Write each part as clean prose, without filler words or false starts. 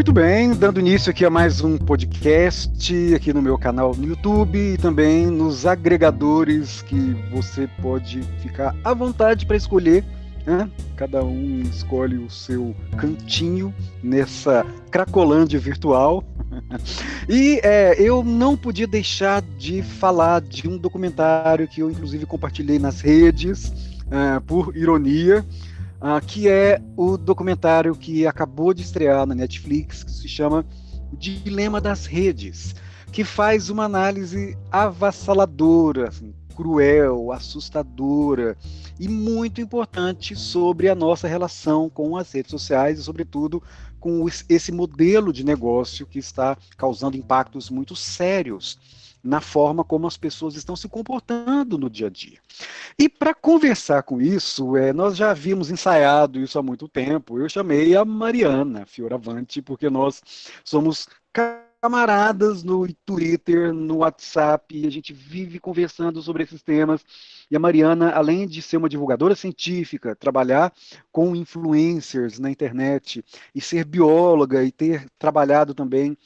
Muito bem, dando início aqui a mais um podcast aqui no meu canal no YouTube e também nos agregadores que você pode ficar à vontade para escolher, né? Cada um escolhe o seu cantinho nessa cracolândia virtual. E eu não podia deixar de falar de um documentário que eu inclusive compartilhei nas redes, por ironia, que é o documentário que acabou de estrear na Netflix, que se chama O Dilema das Redes, que faz uma análise avassaladora, assim, cruel, assustadora e muito importante sobre a nossa relação com as redes sociais e, sobretudo, com esse modelo de negócio que está causando impactos muito sérios na forma como as pessoas estão se comportando no dia a dia. E para conversar com isso, nós já havíamos ensaiado isso há muito tempo. Eu chamei a Mariana Fioravanti, porque nós somos camaradas no Twitter, no WhatsApp, e a gente vive conversando sobre esses temas. E a Mariana, além de ser uma divulgadora científica, trabalhar com influencers na internet, e ser bióloga, e ter trabalhado também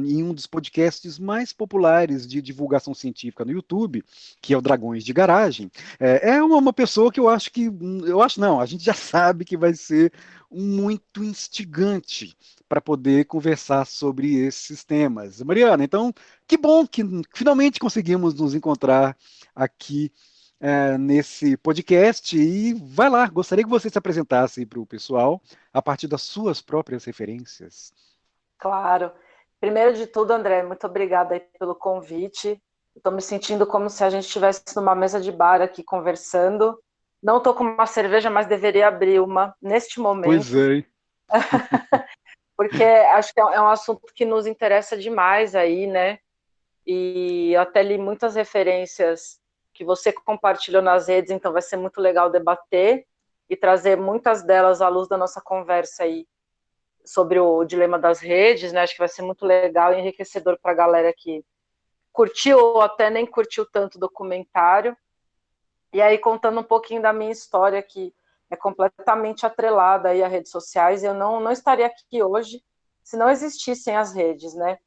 em um dos podcasts mais populares de divulgação científica no YouTube, que é o Dragões de Garagem, é uma pessoa que eu acho não, a gente já sabe que vai ser muito instigante para poder conversar sobre esses temas. Mariana, então, que bom que finalmente conseguimos nos encontrar aqui nesse podcast. E vai lá, gostaria que você se apresentasse para o pessoal a partir das suas próprias referências. Claro. Primeiro de tudo, André, muito obrigada aí pelo convite. Estou me sentindo como se a gente estivesse numa mesa de bar aqui conversando. Não estou com uma cerveja, mas deveria abrir uma neste Pois momento, é. porque acho que é um assunto que nos interessa demais aí, né? E eu até li muitas referências que você compartilhou nas redes, então vai ser muito legal debater e trazer muitas delas à luz da nossa conversa aí sobre o dilema das redes, né? Acho que vai ser muito legal e enriquecedor para a galera que curtiu ou até nem curtiu tanto o documentário. E aí, contando um pouquinho da minha história, que é completamente atrelada aí a redes sociais, eu não estaria aqui hoje se não existissem as redes, né?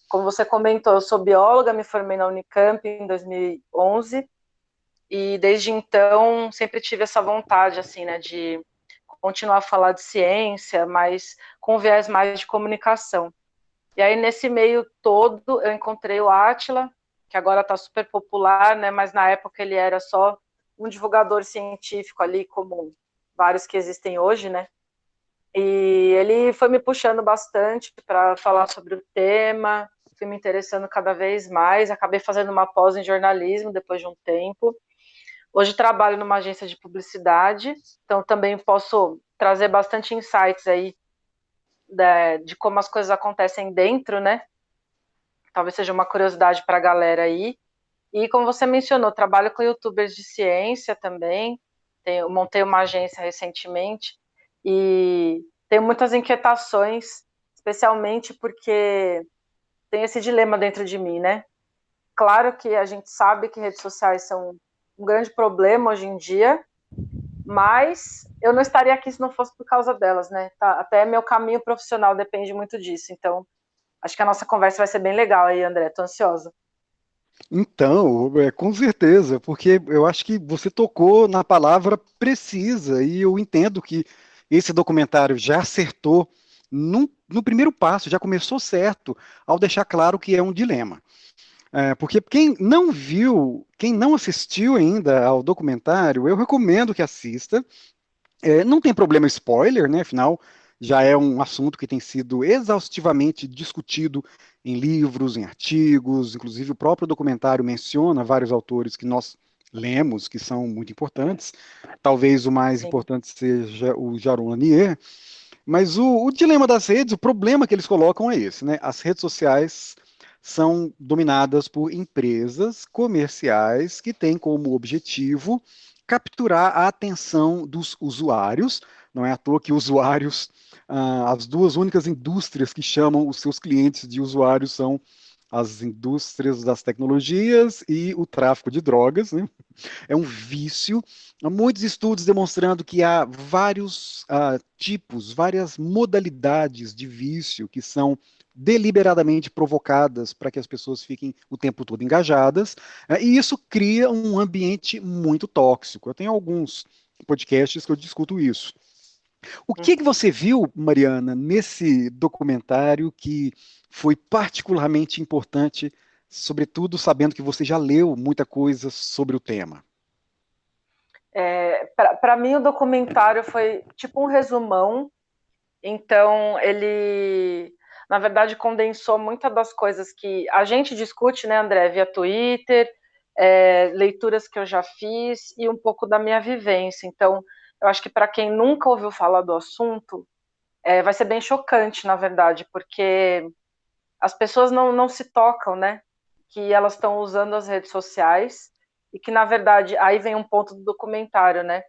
Como você comentou, eu sou bióloga, me formei na Unicamp em 2011 e desde então sempre tive essa vontade, assim, né, de continuar a falar de ciência, mas com viés mais de comunicação. E aí, nesse meio todo, eu encontrei o Átila, que agora está super popular, né? Mas na época ele era só um divulgador científico ali, como vários que existem hoje, né? E ele foi me puxando bastante para falar sobre o tema, fui me interessando cada vez mais, acabei fazendo uma pós em jornalismo depois de um tempo. Hoje trabalho numa agência de publicidade, então também posso trazer bastante insights aí de como as coisas acontecem dentro, né? Talvez seja uma curiosidade para a galera aí. E como você mencionou, trabalho com youtubers de ciência também. Eu montei uma agência recentemente e tenho muitas inquietações, especialmente porque tem esse dilema dentro de mim, né? Claro que a gente sabe que redes sociais são um grande problema hoje em dia, mas eu não estaria aqui se não fosse por causa delas, né? Até meu caminho profissional depende muito disso. Então, acho que a nossa conversa vai ser bem legal aí, André. Tô ansiosa. Então, com certeza, porque eu acho que você tocou na palavra precisa, e eu entendo que esse documentário já acertou no primeiro passo, já começou certo ao deixar claro que é um dilema. Porque quem não viu, quem não assistiu ainda ao documentário, eu recomendo que assista. Não tem problema spoiler, né? Afinal, já é um assunto que tem sido exaustivamente discutido em livros, em artigos, inclusive o próprio documentário menciona vários autores que nós lemos, que são muito importantes. Talvez o mais Sim. importante seja o Jaron Lanier, mas o dilema das redes, o problema que eles colocam é esse, né? As redes sociais são dominadas por empresas comerciais que têm como objetivo capturar a atenção dos usuários. Não é à toa que usuários, as duas únicas indústrias que chamam os seus clientes de usuários são as indústrias das tecnologias e o tráfico de drogas, né? É um vício. Há muitos estudos demonstrando que há vários tipos, várias modalidades de vício que são deliberadamente provocadas para que as pessoas fiquem o tempo todo engajadas, e isso cria um ambiente muito tóxico. Eu tenho alguns podcasts que eu discuto isso. O que você viu, Mariana, nesse documentário que foi particularmente importante, sobretudo sabendo que você já leu muita coisa sobre o tema? Para mim, o documentário foi tipo um resumão. Então, ele, na verdade, condensou muitas das coisas que a gente discute, né, André, via Twitter, leituras que eu já fiz e um pouco da minha vivência. Então, eu acho que para quem nunca ouviu falar do assunto, vai ser bem chocante, na verdade, porque as pessoas não se tocam, né, que elas estão usando as redes sociais e que, na verdade, aí vem um ponto do documentário, né,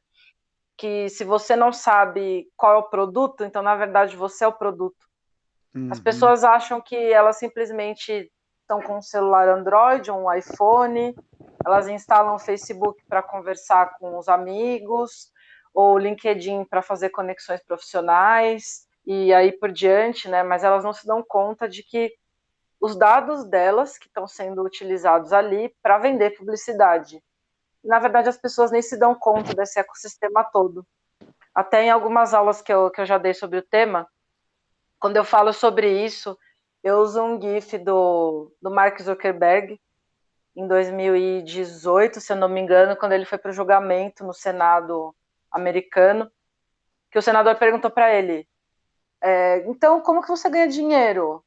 que se você não sabe qual é o produto, então na verdade você é o produto. As Uhum. pessoas acham que elas simplesmente estão com um celular Android ou um iPhone, elas instalam o Facebook para conversar com os amigos, ou o LinkedIn para fazer conexões profissionais, e aí por diante, né? Mas elas não se dão conta de que os dados delas que estão sendo utilizados ali para vender publicidade. Na verdade, as pessoas nem se dão conta desse ecossistema todo. Até em algumas aulas que eu já dei sobre o tema, quando eu falo sobre isso, eu uso um GIF do Mark Zuckerberg, em 2018, se eu não me engano, quando ele foi para o julgamento no Senado americano, que o senador perguntou para ele, então, como que você ganha dinheiro?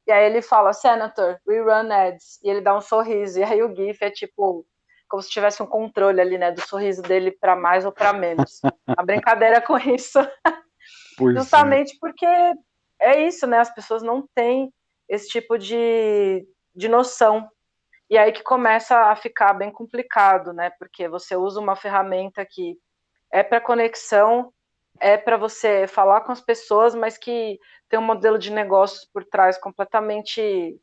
E aí ele fala, Senator, we run ads. E ele dá um sorriso. E aí o GIF é tipo, como se tivesse um controle ali, né, do sorriso dele para mais ou para menos. A brincadeira com isso, Pois é. justamente porque é isso, né? As pessoas não têm esse tipo de noção. E aí que começa a ficar bem complicado, né? Porque você usa uma ferramenta que é para conexão, é para você falar com as pessoas, mas que tem um modelo de negócios por trás completamente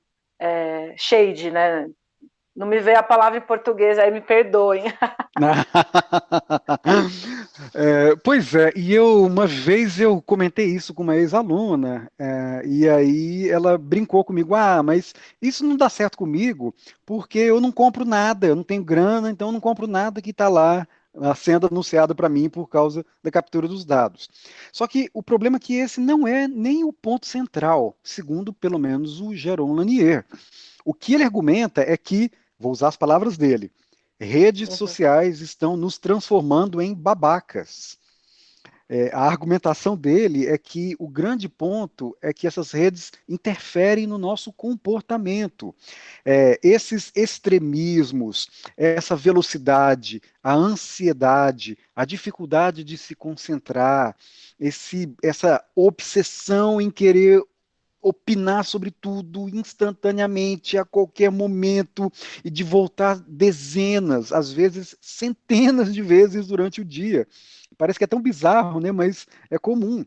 shade, né? Não me veio a palavra em português, aí me perdoem. Pois é, e uma vez eu comentei isso com uma ex-aluna, e aí ela brincou comigo, mas isso não dá certo comigo, porque eu não compro nada, eu não tenho grana, então eu não compro nada que está lá sendo anunciado para mim por causa da captura dos dados. Só que o problema é que esse não é nem o ponto central, segundo pelo menos o Jaron Lanier. O que ele argumenta é que, vou usar as palavras dele, redes Uhum. sociais estão nos transformando em babacas. A argumentação dele é que o grande ponto é que essas redes interferem no nosso comportamento. Esses extremismos, essa velocidade, a ansiedade, a dificuldade de se concentrar, essa obsessão em querer opinar sobre tudo instantaneamente, a qualquer momento, e de voltar dezenas, às vezes centenas de vezes durante o dia. Parece que é tão bizarro, né? Mas é comum.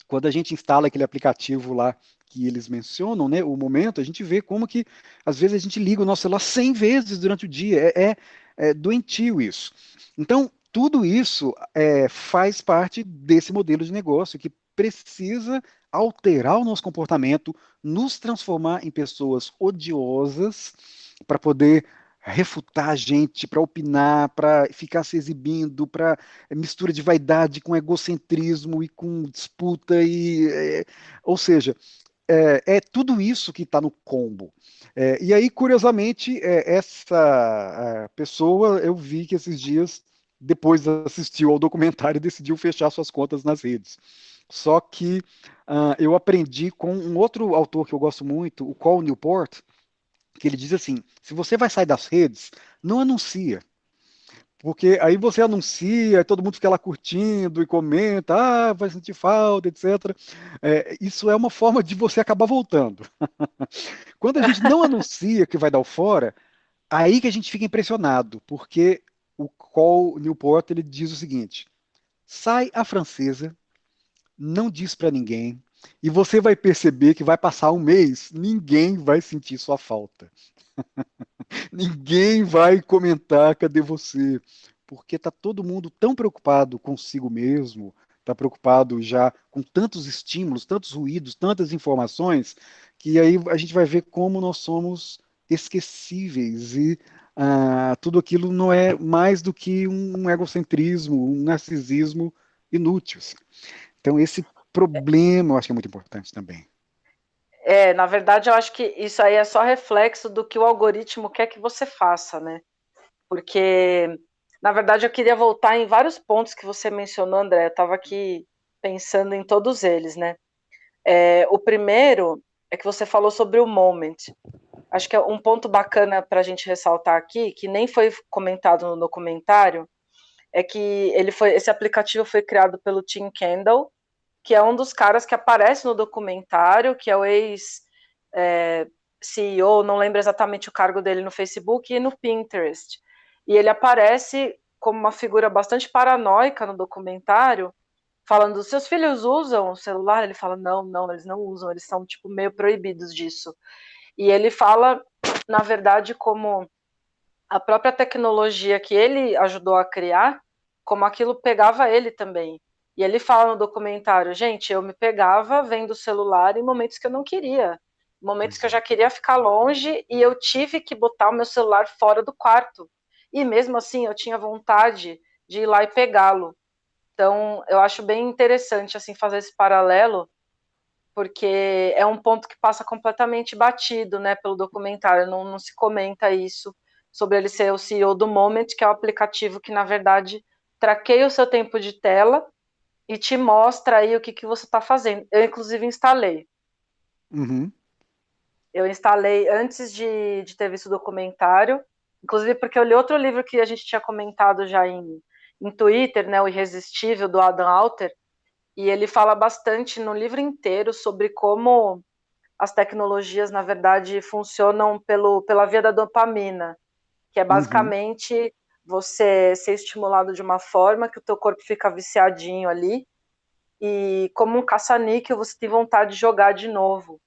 Quando a gente instala aquele aplicativo lá que eles mencionam, né, o momento, a gente vê como que às vezes a gente liga o nosso celular 100 vezes durante o dia. É doentio isso. Então, tudo isso faz parte desse modelo de negócio que precisa alterar o nosso comportamento, nos transformar em pessoas odiosas para poder refutar a gente, para opinar, para ficar se exibindo, para mistura de vaidade com egocentrismo e com disputa ou seja, é tudo isso que está no combo. E aí, curiosamente, essa pessoa, eu vi que esses dias, depois assistiu ao documentário, decidiu fechar suas contas nas redes. Só que eu aprendi com um outro autor que eu gosto muito, o Cal Newport, que ele diz assim: se você vai sair das redes, não anuncia. Porque aí você anuncia, todo mundo fica lá curtindo e comenta, vai sentir falta, etc. Isso é uma forma de você acabar voltando. Quando a gente não anuncia que vai dar o fora, aí que a gente fica impressionado, porque o Cole Newport ele diz o seguinte: sai a francesa, não diz para ninguém, E você vai perceber que vai passar um mês, ninguém vai sentir sua falta. Ninguém vai comentar cadê você, porque está todo mundo tão preocupado consigo mesmo, está preocupado já com tantos estímulos, tantos ruídos, tantas informações, que aí a gente vai ver como nós somos esquecíveis e tudo aquilo não é mais do que um egocentrismo, um narcisismo inútil, assim. Então esse problema eu acho que é muito importante também. Na verdade, eu acho que isso aí é só reflexo do que o algoritmo quer que você faça, né? Porque, na verdade, eu queria voltar em vários pontos que você mencionou, André. Eu estava aqui pensando em todos eles, né? O primeiro é que você falou sobre o moment. Acho que é um ponto bacana para a gente ressaltar aqui, que nem foi comentado no documentário, é que esse aplicativo foi criado pelo Tim Kendall, que é um dos caras que aparece no documentário, que é o ex-CEO, não lembro exatamente o cargo dele no Facebook e no Pinterest. E ele aparece como uma figura bastante paranoica no documentário, falando, seus filhos usam o celular? Ele fala, não, não, eles não usam, eles são, tipo, meio proibidos disso. E ele fala, na verdade, como a própria tecnologia que ele ajudou a criar, como aquilo pegava ele também. E ele fala no documentário, gente, eu me pegava vendo o celular em momentos que eu não queria, momentos que Pois eu é. já queria ficar longe e eu tive que botar o meu celular fora do quarto. E mesmo assim eu tinha vontade de ir lá e pegá-lo. Então, eu acho bem interessante assim fazer esse paralelo, porque é um ponto que passa completamente batido, né, pelo documentário, não se comenta isso, sobre ele ser o CEO do Moment, que é o aplicativo que, na verdade, traqueia o seu tempo de tela e te mostra aí o que você está fazendo. Eu, inclusive, instalei. Uhum, Eu instalei antes de ter visto o documentário, inclusive porque eu li outro livro que a gente tinha comentado já em Twitter, né, O Irresistível, do Adam Alter, e ele fala bastante no livro inteiro sobre como as tecnologias, na verdade, funcionam pela via da dopamina, que é uhum. basicamente você ser estimulado de uma forma que o teu corpo fica viciadinho ali, e como um caça-níquel, você tem vontade de jogar de novo.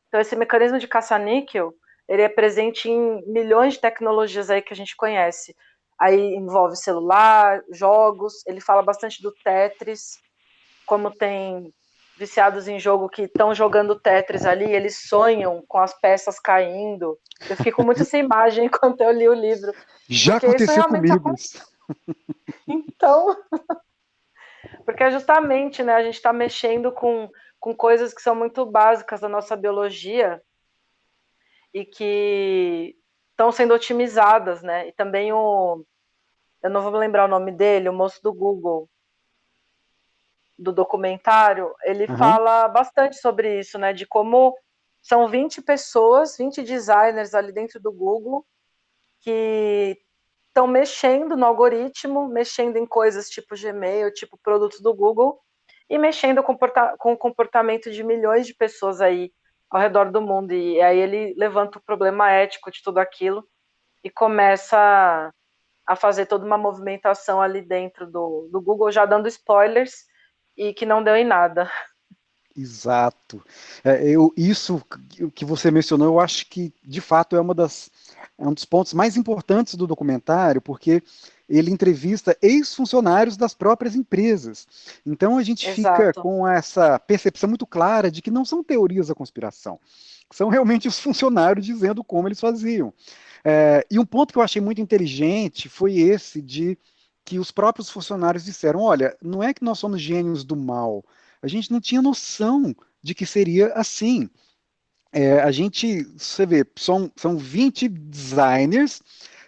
Então, esse mecanismo de caça-níquel, ele é presente em milhões de tecnologias aí que a gente conhece. Aí envolve celular, jogos, ele fala bastante do Tetris, como tem viciados em jogo que estão jogando Tetris ali, eles sonham com as peças caindo. Eu fiquei com muito essa imagem enquanto eu li o livro, Já porque isso aconteceu realmente comigo acontece. isso. Então, porque é justamente, né, a gente está mexendo com coisas que são muito básicas da nossa biologia e que estão sendo otimizadas, né? E também eu não vou me lembrar o nome dele, o moço do Google, do documentário, ele Aham. fala bastante sobre isso, né? De como são 20 pessoas, 20 designers ali dentro do Google que estão mexendo no algoritmo, mexendo em coisas tipo Gmail, tipo produtos do Google, e mexendo com o comportamento de milhões de pessoas aí ao redor do mundo. E aí ele levanta o problema ético de tudo aquilo e começa a fazer toda uma movimentação ali dentro do Google, já dando spoilers, e que não deu em nada. Exato. Isso que você mencionou, eu acho que de fato é um dos pontos mais importantes do documentário, porque ele entrevista ex-funcionários das próprias empresas. Então a gente fica Exato. com essa percepção muito clara de que não são teorias da conspiração, são realmente os funcionários dizendo como eles faziam. E um ponto que eu achei muito inteligente foi esse de que os próprios funcionários disseram: olha, não é que nós somos gênios do mal, a gente não tinha noção de que seria assim. A gente, você vê, são 20 designers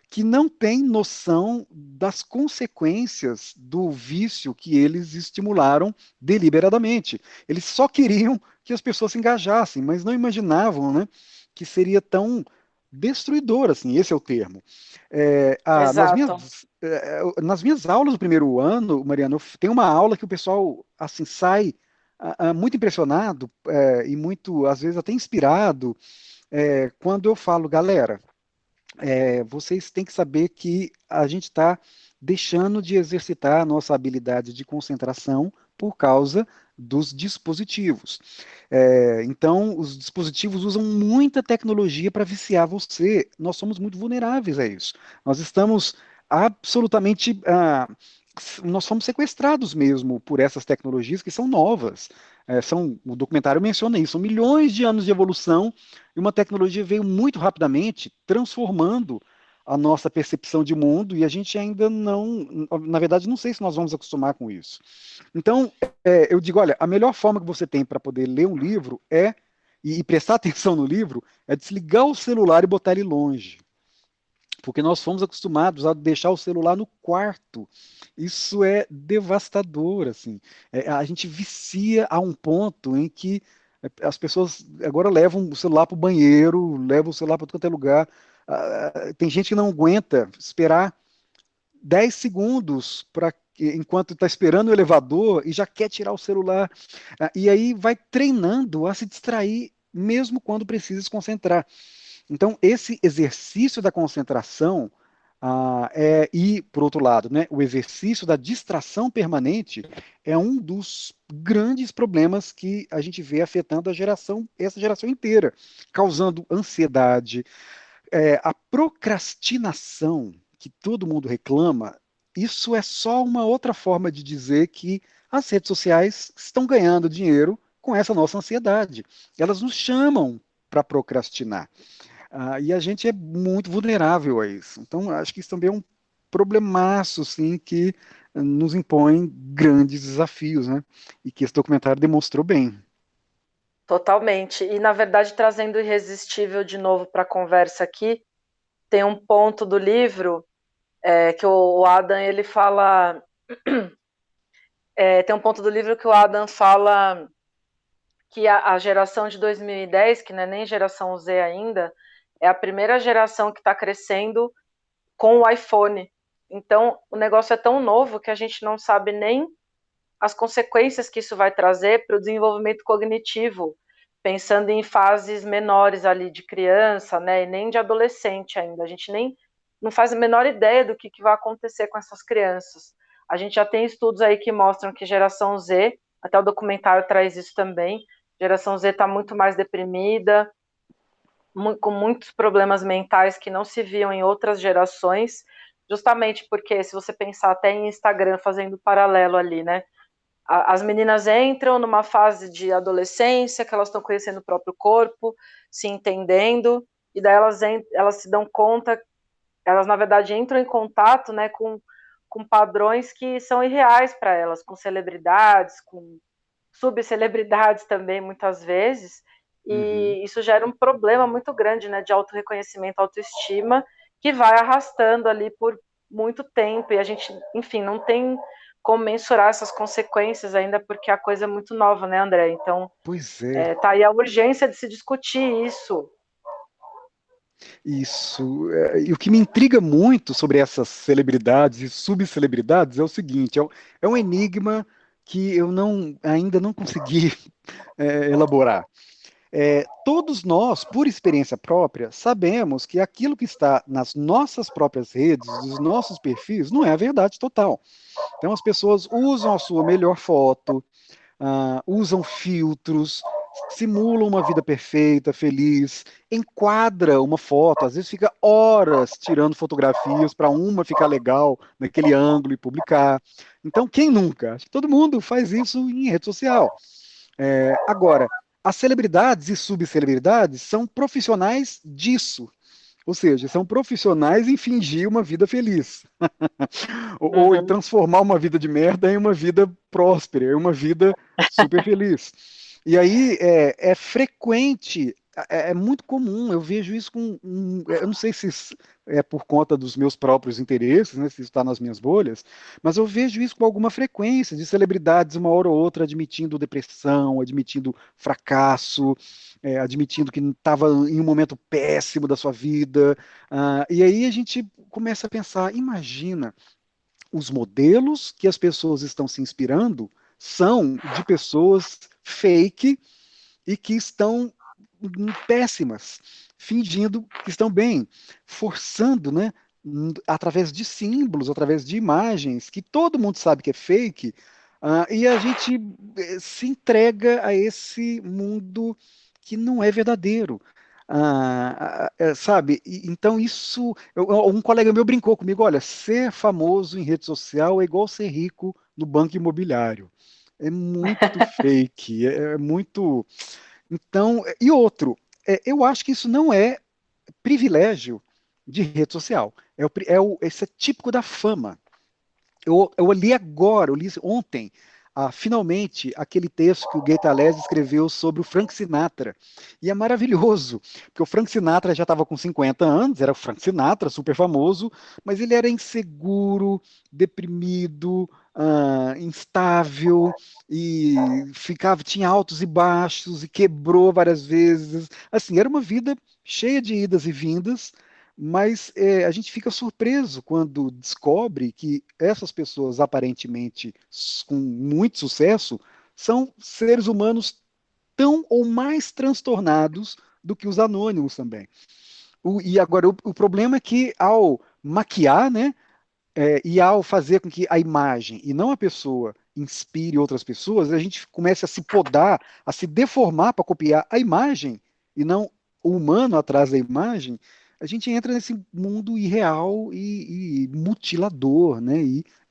que não têm noção das consequências do vício que eles estimularam deliberadamente. Eles só queriam que as pessoas se engajassem, mas não imaginavam, né, que seria tão destruidor, assim, esse é o termo. Exato. Nas minhas aulas do primeiro ano, Mariana, tem uma aula que o pessoal assim sai muito impressionado e muito, às vezes, até inspirado quando eu falo, galera, vocês têm que saber que a gente está deixando de exercitar a nossa habilidade de concentração por causa dos dispositivos. Então, os dispositivos usam muita tecnologia para viciar você. Nós somos muito vulneráveis a isso. Nós estamos absolutamente. Nós fomos sequestrados mesmo por essas tecnologias que são novas. O documentário menciona isso, são milhões de anos de evolução e uma tecnologia veio muito rapidamente, transformando a nossa percepção de mundo e a gente ainda não, na verdade, não sei se nós vamos acostumar com isso. Então, eu digo, olha, a melhor forma que você tem para poder ler um livro e prestar atenção no livro, é desligar o celular e botar ele longe. Porque nós fomos acostumados a deixar o celular no quarto. Isso é devastador, assim. A gente vicia a um ponto em que as pessoas agora levam o celular para o banheiro, levam o celular para todo quanto é lugar. Tem gente que não aguenta esperar 10 segundos enquanto está esperando o elevador e já quer tirar o celular. E aí vai treinando a se distrair mesmo quando precisa se concentrar. Então, esse exercício da concentração, e, por outro lado, né, o exercício da distração permanente é um dos grandes problemas que a gente vê afetando essa geração inteira, causando ansiedade, a procrastinação que todo mundo reclama. Isso é só uma outra forma de dizer que as redes sociais estão ganhando dinheiro com essa nossa ansiedade. Elas nos chamam para procrastinar. E a gente é muito vulnerável a isso. Então, acho que isso também é um problemaço, sim, que nos impõe grandes desafios, né? E que esse documentário demonstrou bem. Totalmente. E, na verdade, trazendo o Irresistível de novo para a conversa aqui, tem um ponto do livro que o Adam, ele fala... tem um ponto do livro que o Adam fala que a geração de 2010, que não é nem geração Z ainda, é a primeira geração que está crescendo com o iPhone. Então, o negócio é tão novo que a gente não sabe nem as consequências que isso vai trazer para o desenvolvimento cognitivo, pensando em fases menores ali de criança, né, e nem de adolescente ainda. A gente nem não faz a menor ideia do que vai acontecer com essas crianças. A gente já tem estudos aí que mostram que geração Z, até o documentário traz isso também, geração Z está muito mais deprimida, com muitos problemas mentais que não se viam em outras gerações, justamente porque, se você pensar até em Instagram, fazendo paralelo ali, né? As meninas entram numa fase de adolescência, que elas estão conhecendo o próprio corpo, se entendendo, e daí elas se dão conta, elas na verdade entram em contato, né, com padrões que são irreais para elas, com celebridades, com subcelebridades também, muitas vezes, Uhum. e isso gera um problema muito grande, né, de autorreconhecimento, autoestima, que vai arrastando ali por muito tempo, e a gente, enfim, não tem como mensurar essas consequências ainda, porque a coisa é muito nova, né, André? Então, Pois é, tá aí a urgência de se discutir isso. isso. E o que me intriga muito sobre essas celebridades e subcelebridades é o seguinte: é um enigma que eu ainda não consegui elaborar. Todos nós, por experiência própria, sabemos que aquilo que está nas nossas próprias redes, dos nossos perfis, não é a verdade total. Então, as pessoas usam a sua melhor foto, usam filtros, simulam uma vida perfeita, feliz, enquadra uma foto, às vezes fica horas tirando fotografias para uma ficar legal naquele ângulo e publicar. Então, quem nunca? Acho que todo mundo faz isso em rede social. Agora, as celebridades e subcelebridades são profissionais disso. Ou seja, são profissionais em fingir uma vida feliz. Ou em Uhum. transformar uma vida de merda em uma vida próspera, em uma vida super feliz. E aí é frequente, é muito comum, eu vejo isso eu não sei se é por conta dos meus próprios interesses, né, se isso está nas minhas bolhas, mas eu vejo isso com alguma frequência, de celebridades uma hora ou outra admitindo depressão, admitindo fracasso, admitindo que estava em um momento péssimo da sua vida, e aí a gente começa a pensar, imagina, os modelos que as pessoas estão se inspirando são de pessoas fake e que estão péssimas, fingindo que estão bem, forçando, né, através de símbolos, através de imagens que todo mundo sabe que é fake, E a gente se entrega a esse mundo que não é verdadeiro. Sabe? Então, isso. Um colega meu brincou comigo: olha, ser famoso em rede social é igual ser rico no banco imobiliário. É muito fake, é muito. Então, e outro, eu acho que isso não é privilégio de rede social. Esse é típico da fama. Eu li agora, eu li ontem, finalmente, aquele texto que o Gaita Alesi escreveu sobre o Frank Sinatra. E é maravilhoso, porque o Frank Sinatra já estava com 50 anos, era o Frank Sinatra, super famoso, mas ele era inseguro, deprimido, instável, e tinha altos e baixos, e quebrou várias vezes. Assim, era uma vida cheia de idas e vindas, mas a gente fica surpreso quando descobre que essas pessoas, aparentemente com muito sucesso, são seres humanos tão ou mais transtornados do que os anônimos também. E agora, o problema é que ao maquiar, né, e ao fazer com que a imagem e não a pessoa inspire outras pessoas, a gente começa a se podar, a se deformar para copiar a imagem e não o humano atrás da imagem. A gente entra nesse mundo irreal e mutilador, né?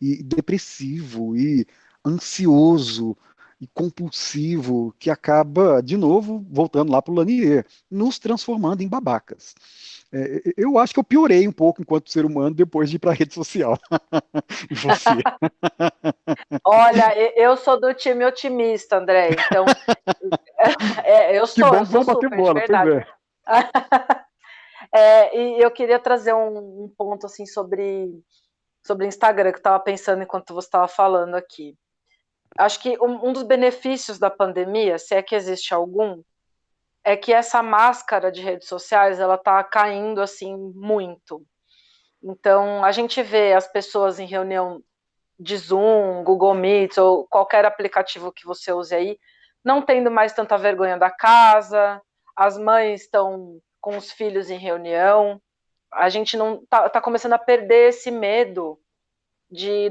E depressivo e ansioso e compulsivo que acaba, de novo, voltando lá para o Lanier, nos transformando em babacas. Eu acho que eu piorei um pouco enquanto ser humano depois de ir para a rede social. E você? Olha, eu sou do time otimista, André. Então, eu Que sou, bom eu que sou vamos bater super, de bola, pois verdade. é. E eu queria trazer um ponto assim sobre Instagram que eu estava pensando enquanto você estava falando aqui. Acho que um dos benefícios da pandemia, se é que existe algum, é que essa máscara de redes sociais ela está caindo assim muito. Então a gente vê as pessoas em reunião de Zoom, Google Meet ou qualquer aplicativo que você use aí, não tendo mais tanta vergonha da casa, as mães estão com os filhos em reunião, a gente não tá começando a perder esse medo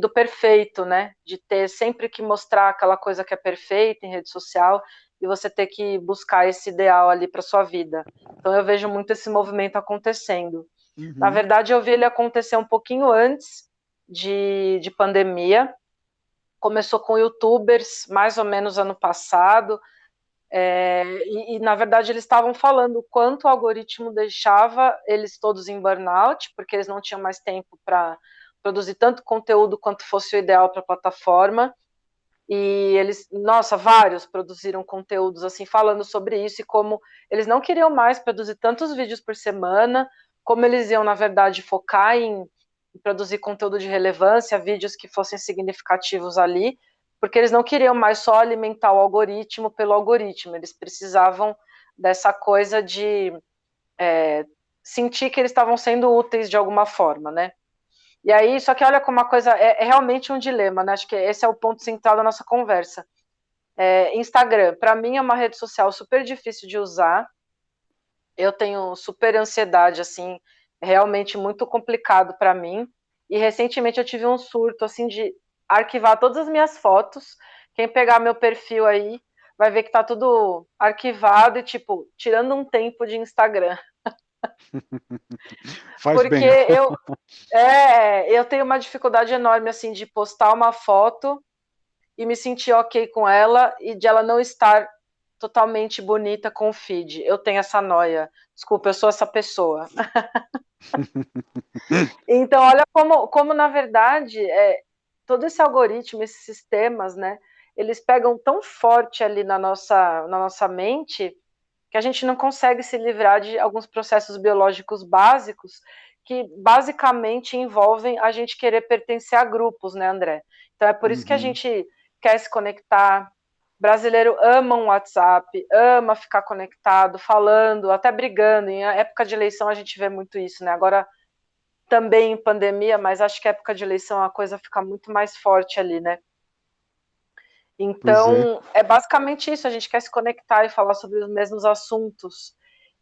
do perfeito, né? De ter sempre que mostrar aquela coisa que é perfeita em rede social e você ter que buscar esse ideal ali para sua vida. Então eu vejo muito esse movimento acontecendo. Na Uhum, verdade, eu vi ele acontecer um pouquinho antes de pandemia. Começou com youtubers, mais ou menos ano passado, na verdade eles estavam falando o quanto o algoritmo deixava eles todos em burnout, porque eles não tinham mais tempo para produzir tanto conteúdo quanto fosse o ideal para a plataforma. E eles, nossa, vários produziram conteúdos assim falando sobre isso e como eles não queriam mais produzir tantos vídeos por semana, como eles iam, na verdade, focar em produzir conteúdo de relevância, vídeos que fossem significativos ali, porque eles não queriam mais só alimentar o algoritmo pelo algoritmo, eles precisavam dessa coisa de sentir que eles estavam sendo úteis de alguma forma, né? E aí, só que olha como uma coisa é realmente um dilema, né? Acho que esse é o ponto central da nossa conversa. Instagram, para mim, é uma rede social super difícil de usar. Eu tenho super ansiedade, assim, é realmente muito complicado para mim. E recentemente eu tive um surto, assim, de arquivar todas as minhas fotos. Quem pegar meu perfil aí vai ver que tá tudo arquivado e, tipo, tirando um tempo de Instagram. faz Porque bem. eu tenho uma dificuldade enorme, assim, de postar uma foto e me sentir ok com ela e de ela não estar totalmente bonita com o feed. Eu tenho essa noia. Desculpa, eu sou essa pessoa. Então, olha como na verdade, todo esse algoritmo, esses sistemas, né, eles pegam tão forte ali na nossa mente que a gente não consegue se livrar de alguns processos biológicos básicos que basicamente envolvem a gente querer pertencer a grupos, né, André? Então é por isso que a Uhum, gente quer se conectar. Brasileiro ama um WhatsApp, ama ficar conectado, falando, até brigando. Em época de eleição a gente vê muito isso, né? Agora também em pandemia, mas acho que a época de eleição a coisa fica muito mais forte ali, né? pois é. Então, é basicamente isso, a gente quer se conectar e falar sobre os mesmos assuntos.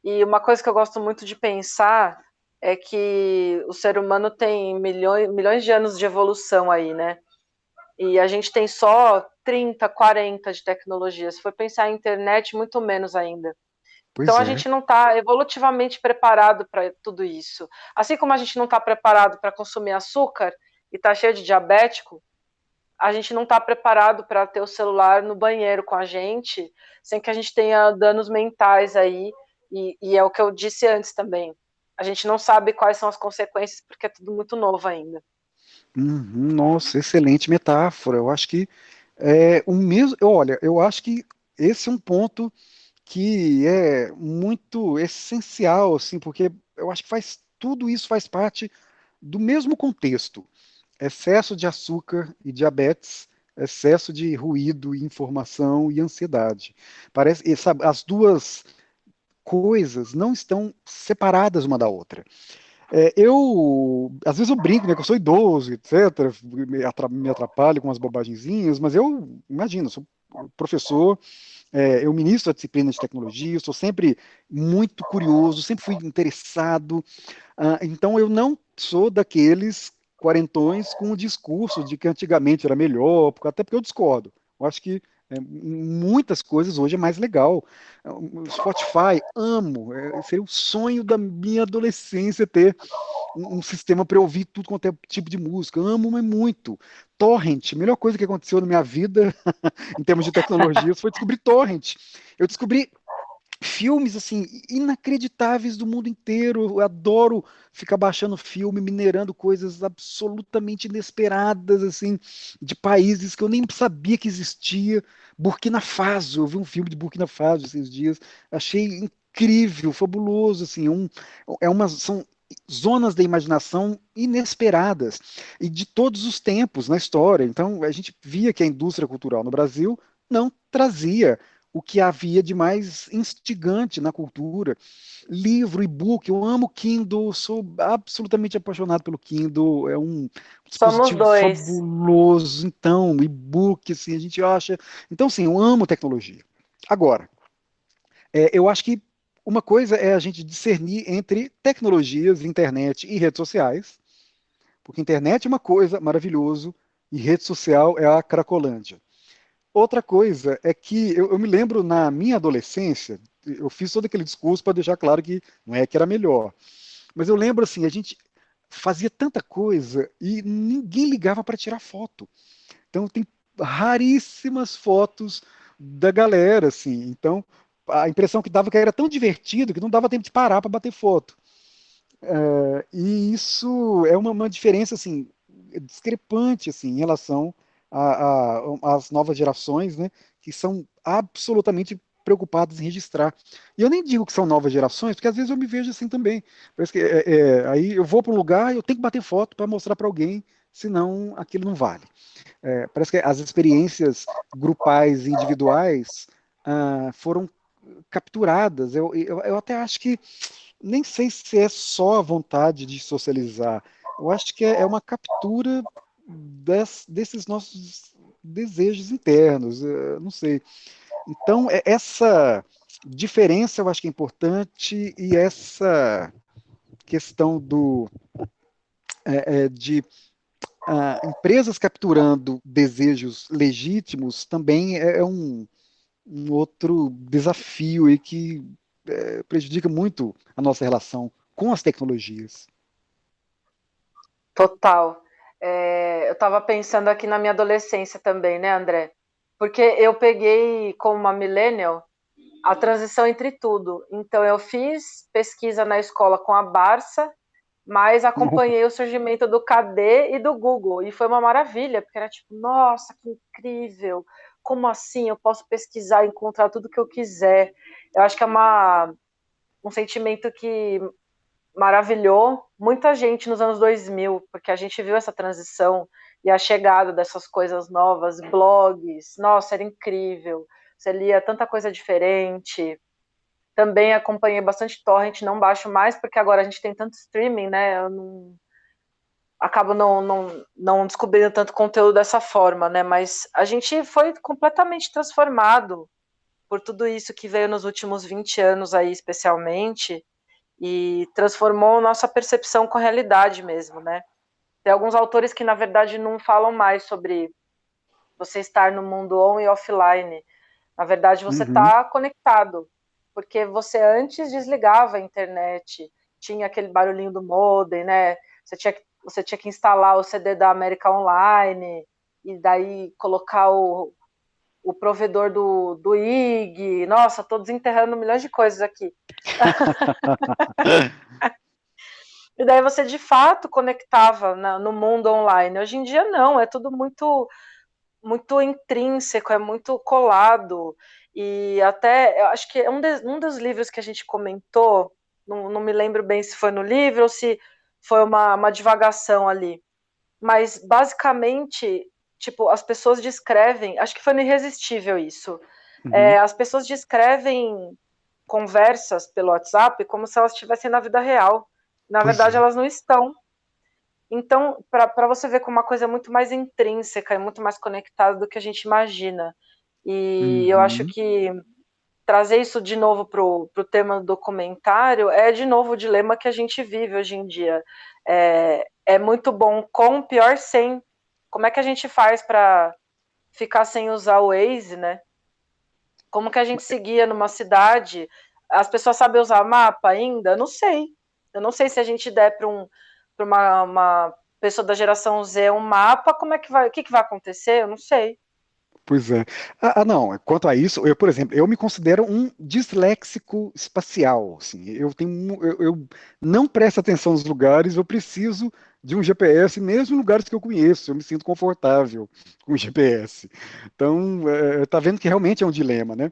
E uma coisa que eu gosto muito de pensar é que o ser humano tem milhões de anos de evolução aí, né? E a gente tem só 30, 40 de tecnologia. Se for pensar em internet, muito menos ainda. Então Pois a é. gente não está evolutivamente preparado para tudo isso. Assim como a gente não está preparado para consumir açúcar e está cheio de diabético, a gente não está preparado para ter o celular no banheiro com a gente, sem que a gente tenha danos mentais aí. E é o que eu disse antes também. A gente não sabe quais são as consequências, porque é tudo muito novo ainda. Uhum, nossa, excelente metáfora. Eu acho que é o mesmo. Olha, eu acho que esse é um ponto que é muito essencial, assim, porque eu acho que tudo isso faz parte do mesmo contexto. Excesso de açúcar e diabetes, excesso de ruído e informação e ansiedade. Parece, e, sabe, as duas coisas não estão separadas uma da outra. Às vezes eu brinco, né, que eu sou idoso, etc, me atrapalho com umas bobagenzinhas, mas eu, imagino, sou professor, eu ministro a disciplina de tecnologia, eu sou sempre muito curioso, sempre fui interessado, então eu não sou daqueles quarentões com o discurso de que antigamente era melhor, até porque eu discordo. Eu acho que muitas coisas hoje é mais legal. Spotify, amo. Seria o sonho da minha adolescência ter um sistema para eu ouvir tudo quanto é tipo de música. Amo, mas muito. Torrent, a melhor coisa que aconteceu na minha vida em termos de tecnologias foi descobrir Torrent. Eu descobri filmes assim inacreditáveis do mundo inteiro. Eu adoro ficar baixando filme, minerando coisas absolutamente inesperadas assim de países que eu nem sabia que existia. Burkina Faso, eu vi um filme de Burkina Faso esses dias, achei incrível, fabuloso assim, são zonas da imaginação inesperadas e de todos os tempos na história. Então a gente via que a indústria cultural no Brasil não trazia o que havia de mais instigante na cultura. Livro, e-book, eu amo Kindle, sou absolutamente apaixonado pelo Kindle, é um Somos dispositivo dois. fabuloso. Então, e-book, assim, a gente acha. Então, sim, eu amo tecnologia. Agora, eu acho que uma coisa é a gente discernir entre tecnologias, internet e redes sociais, porque internet é uma coisa maravilhoso e rede social é a Cracolândia. Outra coisa é que eu me lembro na minha adolescência, eu fiz todo aquele discurso para deixar claro que não é que era melhor, mas eu lembro assim, a gente fazia tanta coisa e ninguém ligava para tirar foto. Então tem raríssimas fotos da galera, assim. Então a impressão que dava que era tão divertido que não dava tempo de parar para bater foto. E isso é uma diferença assim discrepante assim em relação às novas gerações, né, que são absolutamente preocupadas em registrar. E eu nem digo que são novas gerações, porque às vezes eu me vejo assim também. Parece que aí eu vou para um lugar, eu tenho que bater foto para mostrar para alguém, senão aquilo não vale. Parece que as experiências grupais e individuais foram capturadas. Eu até acho que nem sei se é só a vontade de socializar. Eu acho que é uma captura desses nossos desejos internos. Não sei. Então, essa diferença eu acho que é importante e essa questão de empresas capturando desejos legítimos também é um outro desafio e que prejudica muito a nossa relação com as tecnologias. Total. Eu estava pensando aqui na minha adolescência também, né, André? Porque eu peguei, como uma millennial, a transição entre tudo. Então, eu fiz pesquisa na escola com a Barça, mas acompanhei o surgimento do KD e do Google. E foi uma maravilha, porque era tipo, nossa, que incrível! Como assim? Eu posso pesquisar e encontrar tudo que eu quiser. Eu acho que é um sentimento que maravilhou muita gente nos anos 2000, porque a gente viu essa transição e a chegada dessas coisas novas, blogs, nossa, era incrível. Você lia tanta coisa diferente. Também acompanhei bastante torrent, não baixo mais, porque agora a gente tem tanto streaming, né? Eu não, acabo não descobrindo tanto conteúdo dessa forma, né? Mas a gente foi completamente transformado por tudo isso que veio nos últimos 20 anos aí, especialmente, e transformou nossa percepção com a realidade mesmo, né? Tem alguns autores que, na verdade, não falam mais sobre você estar no mundo on e offline. Na verdade, você Uhum. está conectado, porque você antes desligava a internet, tinha aquele barulhinho do modem, né? Você tinha que instalar o CD da América Online, e daí colocar o provedor do IG. Nossa, estou desenterrando milhões de coisas aqui. E daí você de fato conectava no mundo online. Hoje em dia não, é tudo muito intrínseco, é muito colado. E até, eu acho que é um dos livros que a gente comentou, não me lembro bem se foi no livro ou se foi uma divagação ali. Mas basicamente, tipo, as pessoas descrevem, acho que foi no Irresistível isso. Uhum. As pessoas descrevem conversas pelo WhatsApp como se elas estivessem na vida real. Na Pois verdade, é. elas não estão. Então, para você ver como uma coisa é muito mais intrínseca e muito mais conectada do que a gente imagina. E eu acho Uhum. que trazer isso de novo para o tema do documentário é de novo o dilema que a gente vive hoje em dia. É muito bom com, pior sem. Como é que a gente faz para ficar sem usar o Waze, né? Como que a gente seguia numa cidade? As pessoas sabem usar mapa ainda? Eu não sei. Eu não sei se a gente der para uma pessoa da geração Z um mapa, como é que vai, o que vai acontecer? Eu não sei. Pois é. Não, quanto a isso, eu, por exemplo, eu me considero um disléxico espacial, assim, eu não presto atenção nos lugares, eu preciso de um GPS, mesmo em lugares que eu conheço, eu me sinto confortável com o GPS. Então, tá vendo que realmente é um dilema, né?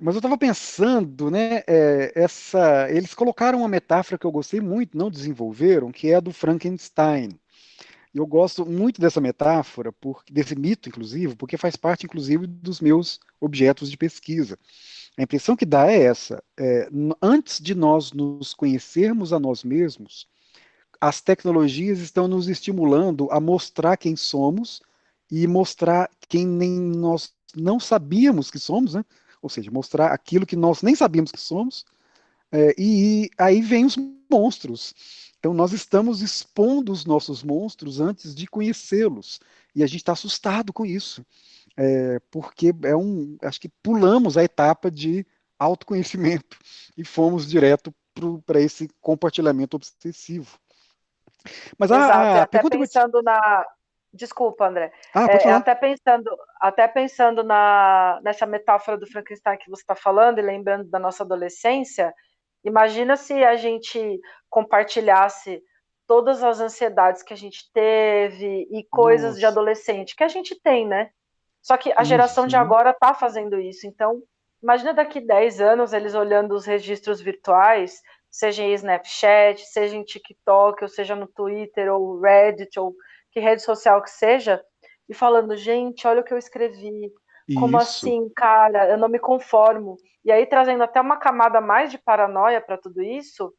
Mas eu estava pensando, né, eles colocaram uma metáfora que eu gostei muito, não desenvolveram, que é a do Frankenstein. E eu gosto muito dessa metáfora, desse mito, inclusive, porque faz parte, inclusive, dos meus objetos de pesquisa. A impressão que dá é essa: antes de nós nos conhecermos a nós mesmos, as tecnologias estão nos estimulando a mostrar quem somos e mostrar quem nem nós não sabíamos que somos, né? Ou seja, mostrar aquilo que nós nem sabíamos que somos, e aí vem os monstros. Então, nós estamos expondo os nossos monstros antes de conhecê-los. E a gente está assustado com isso, porque acho que pulamos a etapa de autoconhecimento e fomos direto para esse compartilhamento obsessivo. Mas Exato, e a até pergunta que eu te... pensando na. Desculpa, André. Pode falar. Até pensando nessa metáfora do Frankenstein que você está falando, e lembrando da nossa adolescência, imagina se a gente compartilhasse todas as ansiedades que a gente teve e coisas de Nossa. adolescente que a gente tem, né? Só que a geração de Uhum. agora está fazendo isso. Então, imagina daqui 10 anos eles olhando os registros virtuais, seja em Snapchat, seja em TikTok, ou seja no Twitter, ou Reddit, ou que rede social que seja, e falando, gente, olha o que eu escrevi. Como Isso. assim, cara? Eu não me conformo. E aí, trazendo até uma camada mais de paranoia para tudo isso,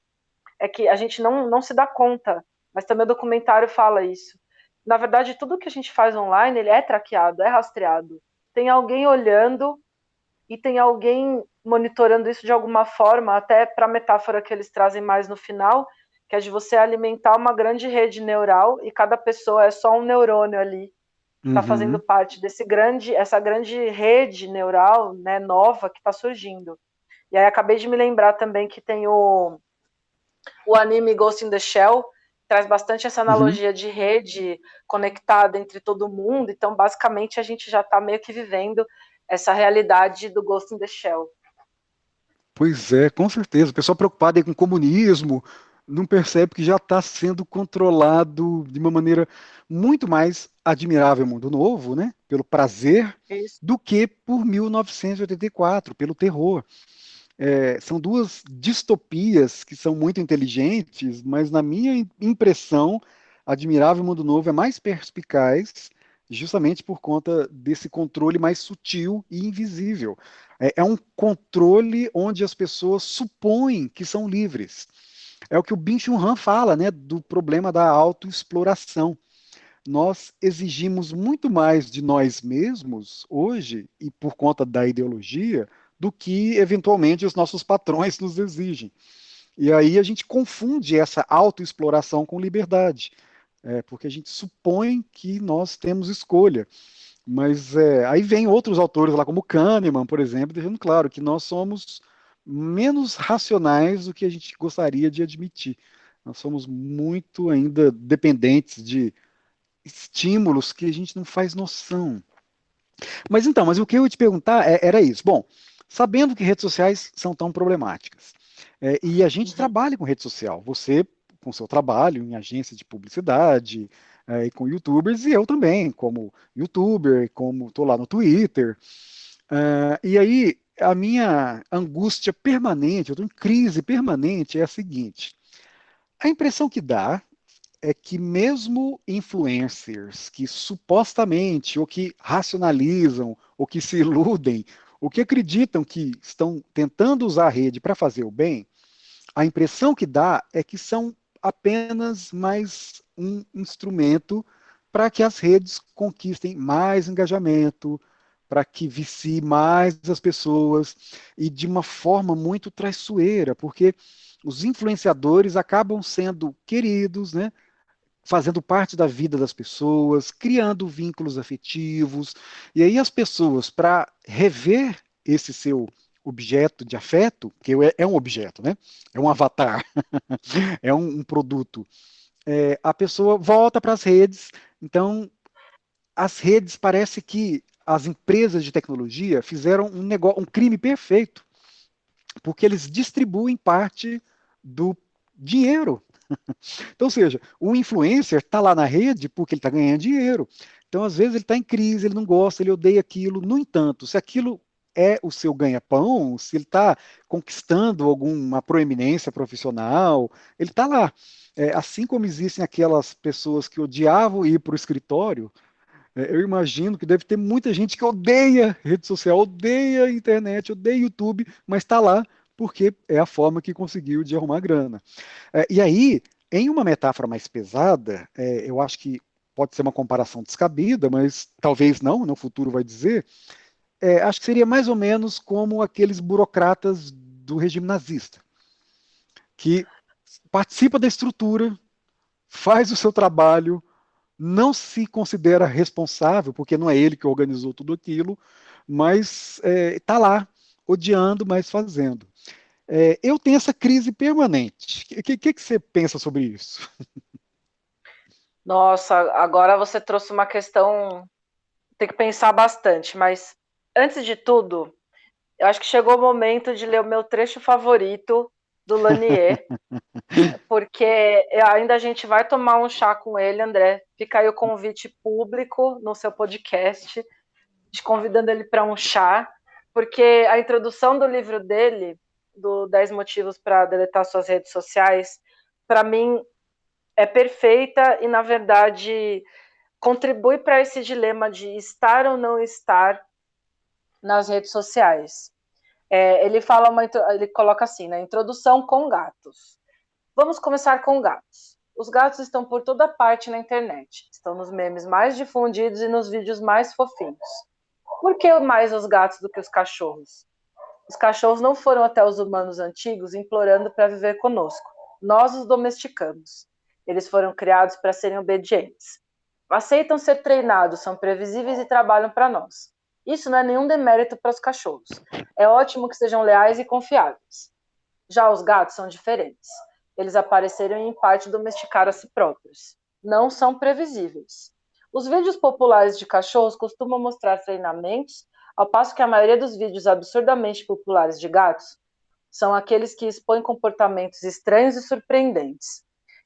é que a gente não se dá conta, mas também o documentário fala isso. Na verdade, tudo que a gente faz online, ele é traqueado, é rastreado. Tem alguém olhando e tem alguém monitorando isso de alguma forma, até para a metáfora que eles trazem mais no final, que é de você alimentar uma grande rede neural e cada pessoa é só um neurônio ali, que está fazendo Uhum. parte essa grande rede neural, né, nova que está surgindo. E aí acabei de me lembrar também que tem o anime Ghost in the Shell, traz bastante essa Uhum. analogia de rede conectada entre todo mundo, então basicamente a gente já está meio que vivendo essa realidade do Ghost in the Shell. Pois é, com certeza. O pessoal preocupado aí com o comunismo não percebe que já está sendo controlado de uma maneira muito mais admirável, mundo novo, né? Pelo prazer, Isso. do que por 1984, pelo terror. São duas distopias que são muito inteligentes, mas na minha impressão, Admirável Mundo Novo é mais perspicaz, justamente por conta desse controle mais sutil e invisível. É um controle onde as pessoas supõem que são livres. É o que o Byung-Chul Han fala, né, do problema da autoexploração. Nós exigimos muito mais de nós mesmos hoje, e por conta da ideologia, do que eventualmente os nossos patrões nos exigem. E aí a gente confunde essa autoexploração com liberdade. porque a gente supõe que nós temos escolha. Mas aí vem outros autores lá, como Kahneman, por exemplo, deixando claro que nós somos menos racionais do que a gente gostaria de admitir. Nós somos muito ainda dependentes de estímulos que a gente não faz noção. Mas o que eu ia te perguntar era isso. Bom, sabendo que redes sociais são tão problemáticas, e a gente Uhum. trabalha com rede social, você com seu trabalho em agência de publicidade, e com YouTubers, e eu também, como YouTuber, como estou lá no Twitter. E aí, a minha angústia permanente, eu estou em crise permanente, é a seguinte: a impressão que dá é que mesmo influencers que supostamente, ou que racionalizam, ou que se iludem, ou que acreditam que estão tentando usar a rede para fazer o bem, a impressão que dá é que são apenas mais um instrumento para que as redes conquistem mais engajamento, para que vicie mais as pessoas, e de uma forma muito traiçoeira, porque os influenciadores acabam sendo queridos, né? Fazendo parte da vida das pessoas, criando vínculos afetivos, e aí as pessoas, para rever esse seu objeto de afeto, que é um objeto, né? É um avatar, é um produto, a pessoa volta para as redes. Então, as redes parece que as empresas de tecnologia fizeram um negócio, um crime perfeito, porque eles distribuem parte do dinheiro. Então, ou seja, o influencer está lá na rede porque ele está ganhando dinheiro. Então, às vezes, ele está em crise, ele não gosta, ele odeia aquilo. No entanto, se aquilo é o seu ganha-pão, se ele está conquistando alguma proeminência profissional, ele está lá. Assim como existem aquelas pessoas que odiavam ir para o escritório, eu imagino que deve ter muita gente que odeia rede social, odeia internet, odeia YouTube, mas está lá porque é a forma que conseguiu de arrumar grana. E aí, em uma metáfora mais pesada, eu acho que pode ser uma comparação descabida, mas talvez não, no futuro vai dizer, acho que seria mais ou menos como aqueles burocratas do regime nazista, que participa da estrutura, faz o seu trabalho, não se considera responsável, porque não é ele que organizou tudo aquilo, mas está lá, odiando, mas fazendo. Eu tenho essa crise permanente. O que você pensa sobre isso? Nossa, agora você trouxe uma questão, tem que pensar bastante, mas antes de tudo, eu acho que chegou o momento de ler o meu trecho favorito do Lanier, porque ainda a gente vai tomar um chá com ele, André. Fica aí o convite público no seu podcast, te convidando ele para um chá, porque a introdução do livro dele, do 10 motivos para deletar suas redes sociais, para mim é perfeita e, na verdade, contribui para esse dilema de estar ou não estar nas redes sociais. Ele coloca assim, na introdução com gatos. Vamos começar com gatos. Os gatos estão por toda parte na internet. Estão nos memes mais difundidos e nos vídeos mais fofinhos. Por que mais os gatos do que os cachorros? Os cachorros não foram até os humanos antigos implorando para viver conosco. Nós os domesticamos. Eles foram criados para serem obedientes. Aceitam ser treinados, são previsíveis e trabalham para nós. Isso não é nenhum demérito para os cachorros. É ótimo que sejam leais e confiáveis. Já os gatos são diferentes. Eles apareceram e, em parte, domesticaram a si próprios. Não são previsíveis. Os vídeos populares de cachorros costumam mostrar treinamentos, ao passo que a maioria dos vídeos absurdamente populares de gatos são aqueles que expõem comportamentos estranhos e surpreendentes.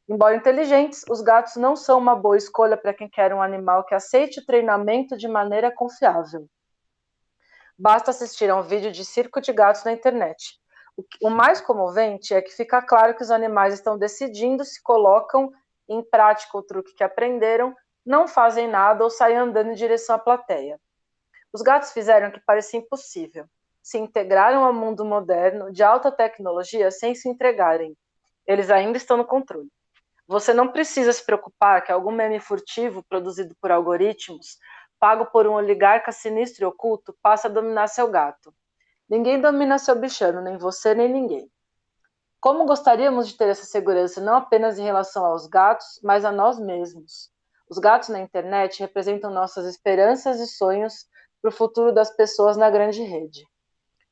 Embora inteligentes, os gatos não são uma boa escolha para quem quer um animal que aceite o treinamento de maneira confiável. Basta assistir a um vídeo de circo de gatos na internet. O mais comovente é que fica claro que os animais estão decidindo se colocam em prática o truque que aprenderam, não fazem nada ou saem andando em direção à plateia. Os gatos fizeram o que parecia impossível. Se integraram ao mundo moderno de alta tecnologia sem se entregarem. Eles ainda estão no controle. Você não precisa se preocupar que algum meme furtivo produzido por algoritmos, pago por um oligarca sinistro e oculto, passe a dominar seu gato. Ninguém domina seu bichano, nem você, nem ninguém. Como gostaríamos de ter essa segurança não apenas em relação aos gatos, mas a nós mesmos? Os gatos na internet representam nossas esperanças e sonhos para o futuro das pessoas na grande rede.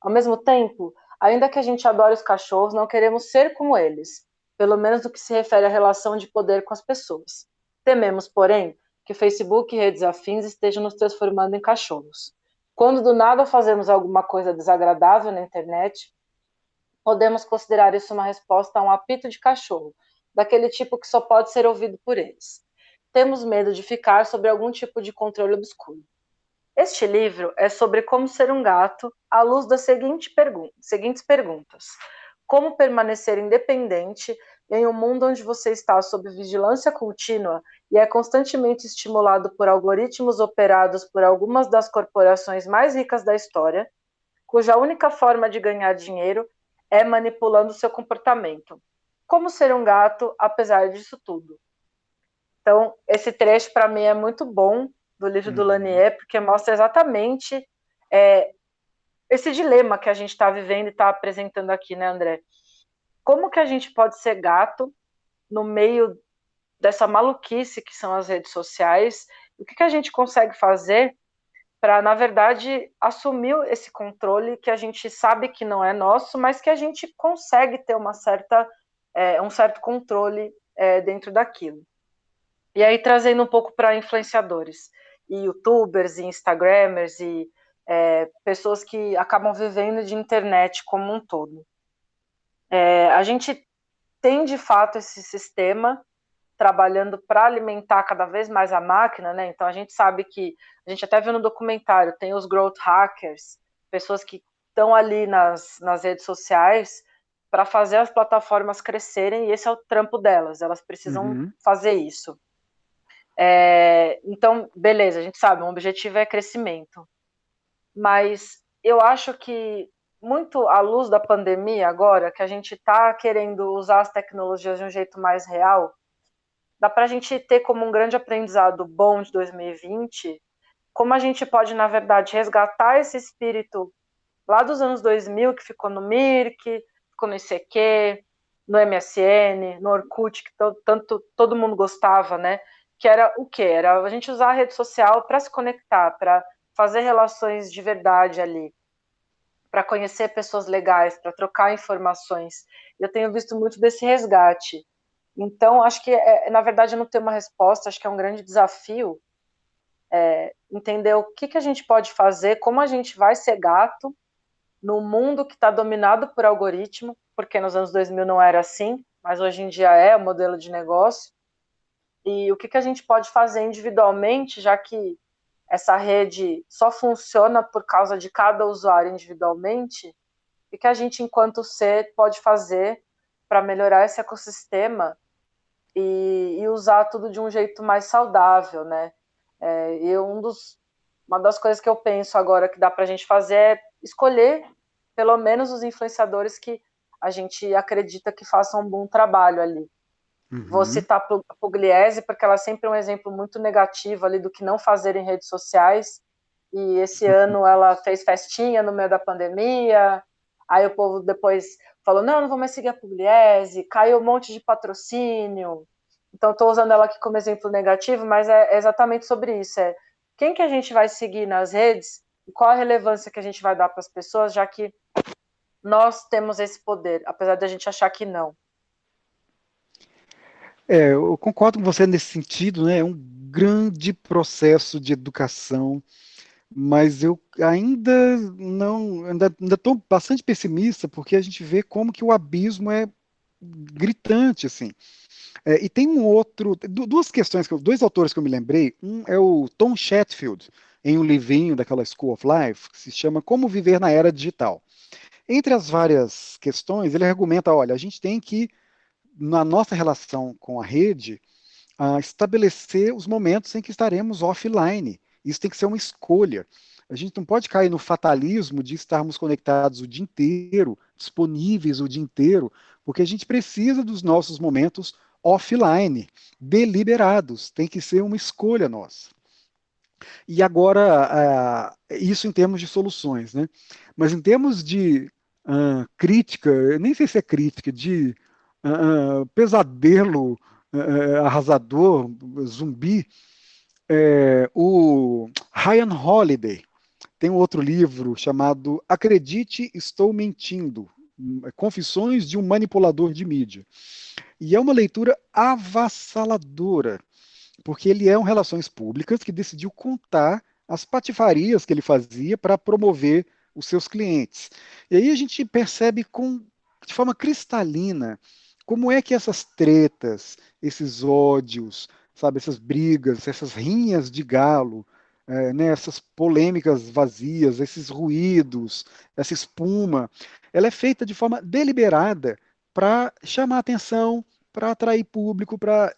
Ao mesmo tempo, ainda que a gente adore os cachorros, não queremos ser como eles, pelo menos no que se refere à relação de poder com as pessoas. Tememos, porém, que Facebook e redes afins estejam nos transformando em cachorros. Quando do nada fazemos alguma coisa desagradável na internet, podemos considerar isso uma resposta a um apito de cachorro, daquele tipo que só pode ser ouvido por eles. Temos medo de ficar sob algum tipo de controle obscuro. Este livro é sobre como ser um gato à luz das seguintes perguntas. Como permanecer independente em um mundo onde você está sob vigilância contínua e é constantemente estimulado por algoritmos operados por algumas das corporações mais ricas da história, cuja única forma de ganhar dinheiro é manipulando seu comportamento. Como ser um gato apesar disso tudo? Então, esse trecho para mim é muito bom do livro do Lanier, porque mostra exatamente esse dilema que a gente está vivendo e está apresentando aqui, né, André? Como que a gente pode ser gato no meio dessa maluquice que são as redes sociais? O que a gente consegue fazer para, na verdade, assumir esse controle que a gente sabe que não é nosso, mas que a gente consegue ter um certo controle dentro daquilo. E aí, trazendo um pouco para influenciadores, e youtubers, e instagramers, e pessoas que acabam vivendo de internet como um todo. A gente tem, de fato, esse sistema trabalhando para alimentar cada vez mais a máquina, né? Então, a gente sabe que, a gente até viu no documentário, tem os growth hackers, pessoas que estão ali nas redes sociais para fazer as plataformas crescerem, e esse é o trampo delas, elas precisam fazer isso. Então, beleza, a gente sabe, o objetivo é crescimento. Mas eu acho que, muito à luz da pandemia agora, que a gente está querendo usar as tecnologias de um jeito mais real, dá para a gente ter como um grande aprendizado bom de 2020, como a gente pode, na verdade, resgatar esse espírito lá dos anos 2000, que ficou no Mirk, ficou no ICQ, no MSN, no Orkut, que todo mundo gostava, né? Que era o quê? Era a gente usar a rede social para se conectar, para fazer relações de verdade ali, para conhecer pessoas legais, para trocar informações. Eu tenho visto muito desse resgate. Então, acho que, na verdade, eu não tenho uma resposta, acho que é um grande desafio entender o que a gente pode fazer, como a gente vai ser gato no mundo que está dominado por algoritmo, porque nos anos 2000 não era assim, mas hoje em dia é o modelo de negócio. E o que a gente pode fazer individualmente, já que essa rede só funciona por causa de cada usuário individualmente, o que a gente, enquanto ser, pode fazer para melhorar esse ecossistema e usar tudo de um jeito mais saudável, né? Uma das coisas que eu penso agora que dá para a gente fazer é escolher, pelo menos, os influenciadores que a gente acredita que façam um bom trabalho ali. Vou citar a Pugliese, porque ela é sempre um exemplo muito negativo ali do que não fazer em redes sociais. E esse ano ela fez festinha no meio da pandemia. Aí o povo depois falou, não vou mais seguir a Pugliese, caiu um monte de patrocínio. Então estou usando ela aqui como exemplo negativo, mas é exatamente sobre isso. Quem que a gente vai seguir nas redes e qual a relevância que a gente vai dar para as pessoas, já que nós temos esse poder, apesar de a gente achar que não. Eu concordo com você nesse sentido, né? É um grande processo de educação, mas eu ainda não, ainda estou bastante pessimista, porque a gente vê como que o abismo é gritante, assim. E tem duas questões, dois autores que eu me lembrei. Um é o Tom Chatfield, em um livrinho daquela School of Life, que se chama Como Viver na Era Digital. Entre as várias questões, ele argumenta, olha, a gente tem que, na nossa relação com a rede, estabelecer os momentos em que estaremos offline. Isso tem que ser uma escolha. A gente não pode cair no fatalismo de estarmos conectados o dia inteiro, disponíveis o dia inteiro, porque a gente precisa dos nossos momentos offline, deliberados. Tem que ser uma escolha nossa. E agora, isso em termos de soluções, né? Mas em termos de crítica, eu nem sei se é crítica, de pesadelo arrasador, zumbi, o Ryan Holiday tem um outro livro chamado Acredite, Estou Mentindo, Confissões de um Manipulador de Mídia. E é uma leitura avassaladora, porque ele é um relações públicas que decidiu contar as patifarias que ele fazia para promover os seus clientes. E aí a gente percebe de forma cristalina como é que essas tretas, esses ódios, sabe, essas brigas, essas rinhas de galo, né, essas polêmicas vazias, esses ruídos, essa espuma, ela é feita de forma deliberada para chamar atenção, para atrair público, para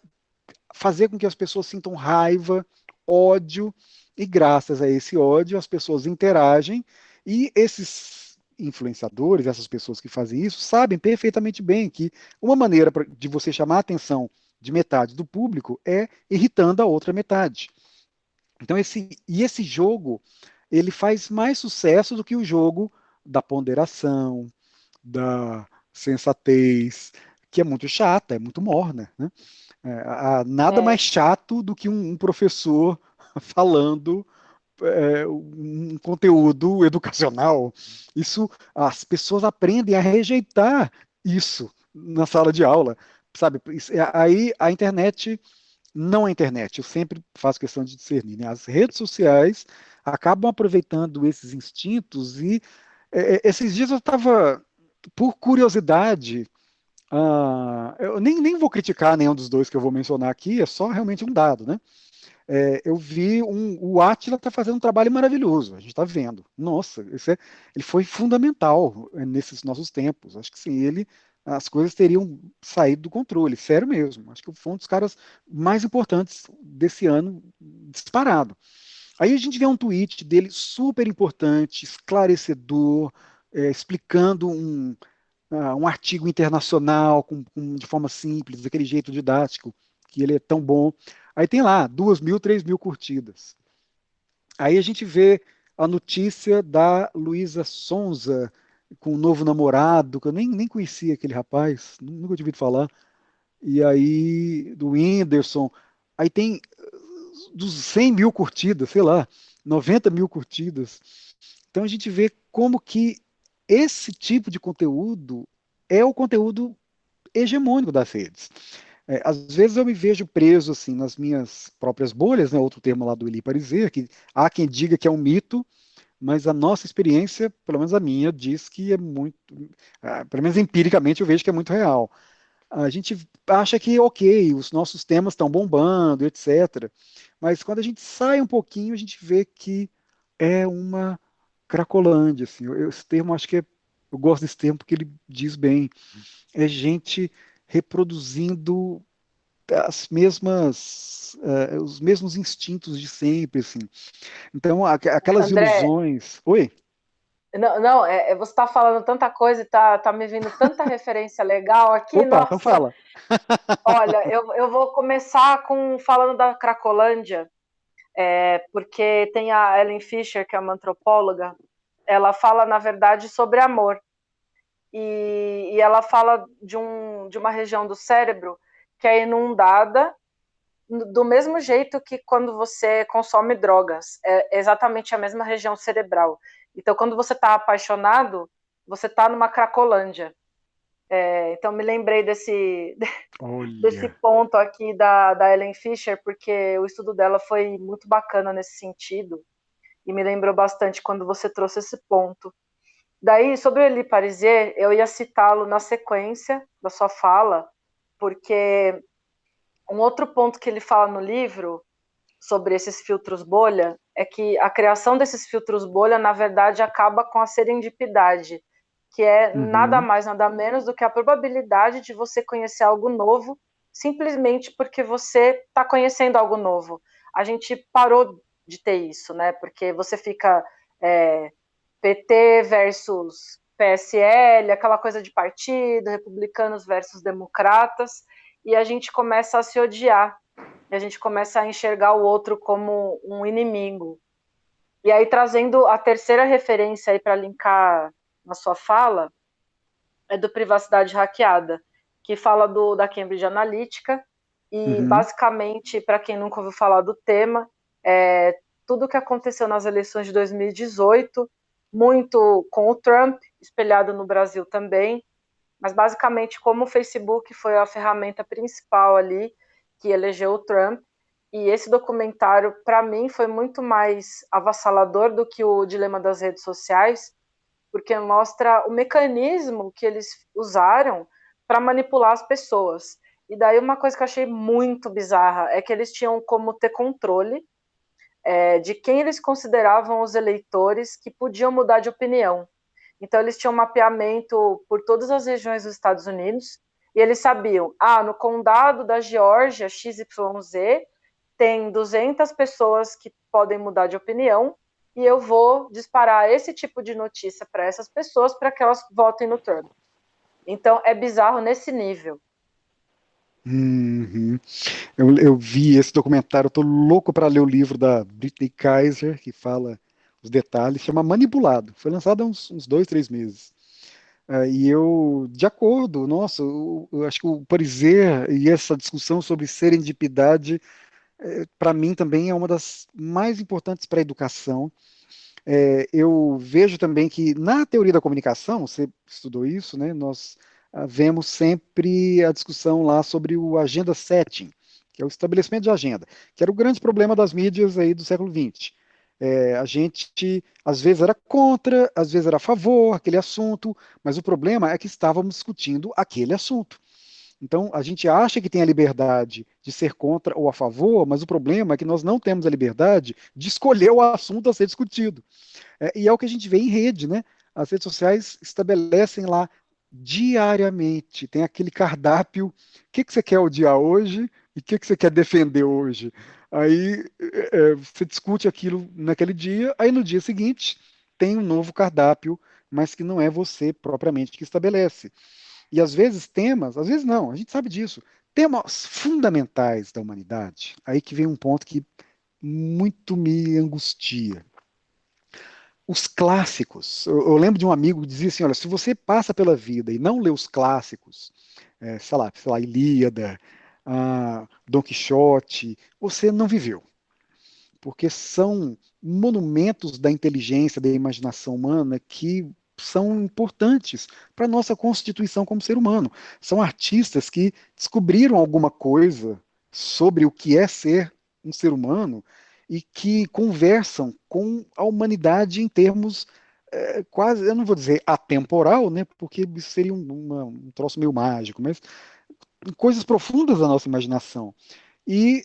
fazer com que as pessoas sintam raiva, ódio, e graças a esse ódio as pessoas interagem e esses influenciadores, essas pessoas que fazem isso, sabem perfeitamente bem que uma maneira de você chamar a atenção de metade do público é irritando a outra metade. Então esse jogo, ele faz mais sucesso do que o jogo da ponderação, da sensatez, que é muito chata, é muito morna, né? Nada mais É, chato do que um professor falando um conteúdo educacional. Isso, as pessoas aprendem a rejeitar isso na sala de aula, sabe? Aí a internet, não a internet, eu sempre faço questão de discernir, né? As redes sociais acabam aproveitando esses instintos e esses dias eu estava, por curiosidade, eu nem vou criticar nenhum dos dois que eu vou mencionar aqui, é só realmente um dado, né? Eu vi o Átila está fazendo um trabalho maravilhoso, a gente está vendo. Nossa, ele foi fundamental nesses nossos tempos. Acho que sem ele as coisas teriam saído do controle, sério mesmo. Acho que foi um dos caras mais importantes desse ano, disparado. Aí a gente vê um tweet dele super importante, esclarecedor, explicando um artigo internacional de forma simples, daquele jeito didático, que ele é tão bom. Aí tem lá 2.000, 3.000 curtidas. Aí a gente vê a notícia da Luísa Sonza com um novo namorado, que eu nem conhecia aquele rapaz, nunca tinha ouvido falar. E aí, do Whindersson. Aí tem dos 100.000 curtidas, sei lá, 90.000 curtidas. Então a gente vê como que esse tipo de conteúdo é o conteúdo hegemônico das redes. Às vezes eu me vejo preso assim nas minhas próprias bolhas, né? Outro termo lá do Eli Pariser, que há quem diga que é um mito, mas a nossa experiência, pelo menos a minha, diz que é muito, pelo menos empiricamente eu vejo que é muito real. A gente acha que, ok, os nossos temas estão bombando, etc. Mas quando a gente sai um pouquinho, a gente vê que é uma cracolândia, assim. Esse termo, acho que eu gosto desse termo porque ele diz bem. É gente reproduzindo os mesmos instintos de sempre, assim. Então, aquelas André, ilusões. Oi? não, não, você está falando tanta coisa e tá me vindo tanta referência legal aqui, Opa, então nossa. fala. Olha, eu vou começar falando da Cracolândia, porque tem a Ellen Fisher, que é uma antropóloga, ela fala, na verdade, sobre amor. E ela fala de uma região do cérebro que é inundada do mesmo jeito que quando você consome drogas. É exatamente a mesma região cerebral. Então, quando você está apaixonado, você está numa Cracolândia. Então, me lembrei desse Olha. ponto aqui da Ellen Fisher, porque o estudo dela foi muito bacana nesse sentido, e me lembrou bastante quando você trouxe esse ponto. Daí, sobre o Elie Pariser, eu ia citá-lo na sequência da sua fala, porque um outro ponto que ele fala no livro sobre esses filtros bolha é que a criação desses filtros bolha, na verdade, acaba com a serendipidade, que é nada Uhum. mais, nada menos do que a probabilidade de você conhecer algo novo, simplesmente porque você está conhecendo algo novo. A gente parou de ter isso, né? Porque você fica PT versus PSL, aquela coisa de partido, republicanos versus democratas, e a gente começa a se odiar, e a gente começa a enxergar o outro como um inimigo. E aí, trazendo a terceira referência aí para linkar na sua fala, é do Privacidade Hackeada, que fala da Cambridge Analytica, e basicamente, para quem nunca ouviu falar do tema, tudo o que aconteceu nas eleições de 2018, muito com o Trump, espelhado no Brasil também, mas basicamente como o Facebook foi a ferramenta principal ali que elegeu o Trump. E esse documentário, para mim, foi muito mais avassalador do que o Dilema das Redes Sociais, porque mostra o mecanismo que eles usaram para manipular as pessoas. E daí uma coisa que eu achei muito bizarra é que eles tinham como ter controle de quem eles consideravam os eleitores que podiam mudar de opinião. Então eles tinham um mapeamento por todas as regiões dos Estados Unidos e eles sabiam, no condado da Geórgia, XYZ, tem 200 pessoas que podem mudar de opinião e eu vou disparar esse tipo de notícia para essas pessoas para que elas votem no Trump. Então, é bizarro nesse nível. Uhum. Eu vi esse documentário, eu tô louco para ler o livro da Brittany Kaiser, que fala os detalhes, chama Manipulado. Foi lançado há uns 2, 3 meses. E eu, de acordo, nossa, eu acho que o Pariser e essa discussão sobre serendipidade, para mim também é uma das mais importantes para a educação. Eu vejo também que na teoria da comunicação, você estudou isso, né? Nós vemos sempre a discussão lá sobre o agenda setting, que é o estabelecimento de agenda, que era o grande problema das mídias aí do século XX. A gente às vezes era contra, às vezes era a favor aquele assunto, mas o problema é que estávamos discutindo aquele assunto. Então, a gente acha que tem a liberdade de ser contra ou a favor, mas o problema é que nós não temos a liberdade de escolher o assunto a ser discutido. E é o que a gente vê em rede, né? As redes sociais estabelecem lá diariamente, tem aquele cardápio, o que que você quer odiar hoje e o que que você quer defender hoje. Aí você discute aquilo naquele dia, aí no dia seguinte tem um novo cardápio, mas que não é você propriamente que estabelece. E às vezes temas, às vezes não, a gente sabe disso, temas fundamentais da humanidade, aí que vem um ponto que muito me angustia. Os clássicos. Eu lembro de um amigo que dizia assim: olha, se você passa pela vida e não lê os clássicos, sei lá, Ilíada, Dom Quixote, você não viveu. Porque são monumentos da inteligência, da imaginação humana que são importantes para a nossa constituição como ser humano. São artistas que descobriram alguma coisa sobre o que é ser um ser humano e que conversam com a humanidade em termos quase, eu não vou dizer atemporal, né, porque isso seria um troço meio mágico, mas coisas profundas da nossa imaginação. E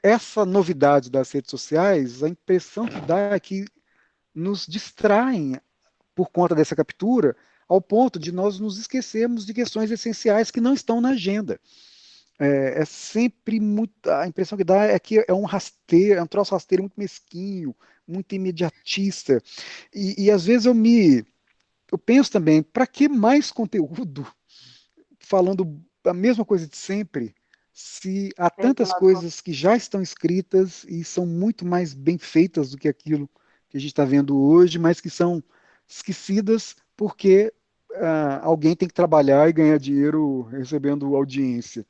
essa novidade das redes sociais, a impressão que dá é que nos distraem por conta dessa captura, ao ponto de nós nos esquecermos de questões essenciais que não estão na agenda. É sempre muito. A impressão que dá é que é um rasteiro, é um troço rasteiro muito mesquinho, muito imediatista. E às vezes eu penso também, para que mais conteúdo falando a mesma coisa de sempre, se há tantas Exato. coisas que já estão escritas e são muito mais bem feitas do que aquilo que a gente está vendo hoje, mas que são esquecidas porque alguém tem que trabalhar e ganhar dinheiro recebendo audiência.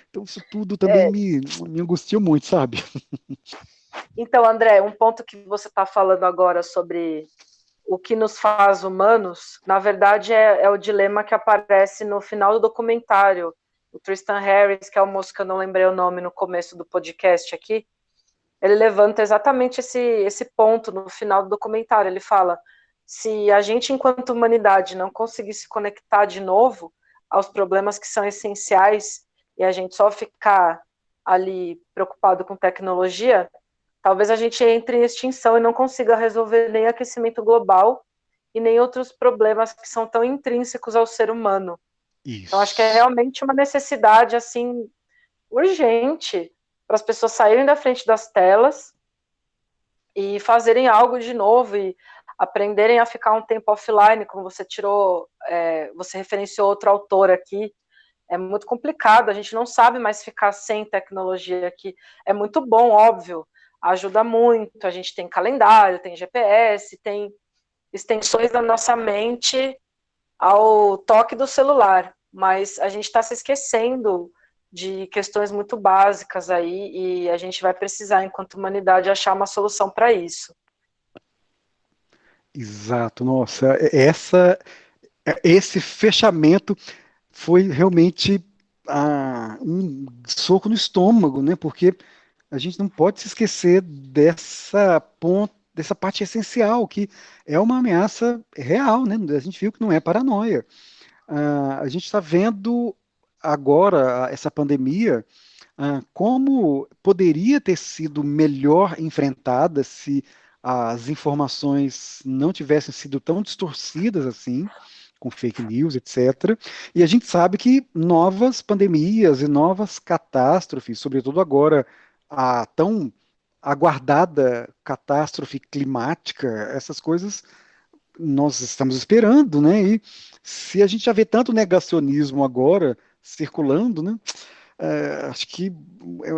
Então, isso tudo também me angustia muito, sabe? Então, André, um ponto que você está falando agora sobre o que nos faz humanos, na verdade, é o dilema que aparece no final do documentário. O Tristan Harris, que é o moço que eu não lembrei o nome no começo do podcast aqui, ele levanta exatamente esse ponto no final do documentário. Ele fala: se a gente, enquanto humanidade, não conseguir se conectar de novo aos problemas que são essenciais e a gente só ficar ali preocupado com tecnologia, talvez a gente entre em extinção e não consiga resolver nem aquecimento global e nem outros problemas que são tão intrínsecos ao ser humano. Então, acho que é Isso. realmente uma necessidade, assim, urgente para as pessoas saírem da frente das telas e fazerem algo de novo e aprenderem a ficar um tempo offline, como você você referenciou outro autor aqui. É muito complicado, a gente não sabe mais ficar sem tecnologia aqui. É muito bom, óbvio, ajuda muito. A gente tem calendário, tem GPS, tem extensões da nossa mente ao toque do celular, mas a gente está se esquecendo de questões muito básicas aí e a gente vai precisar, enquanto humanidade, achar uma solução para isso. Exato, nossa, esse fechamento foi realmente um soco no estômago, né? Porque a gente não pode se esquecer dessa parte essencial, que é uma ameaça real, né? A gente viu que não é paranoia. A gente está vendo agora essa pandemia, como poderia ter sido melhor enfrentada se as informações não tivessem sido tão distorcidas assim, com fake news, etc. E a gente sabe que novas pandemias e novas catástrofes, sobretudo agora a tão aguardada catástrofe climática, essas coisas nós estamos esperando, né? E se a gente já vê tanto negacionismo agora circulando, né? Acho que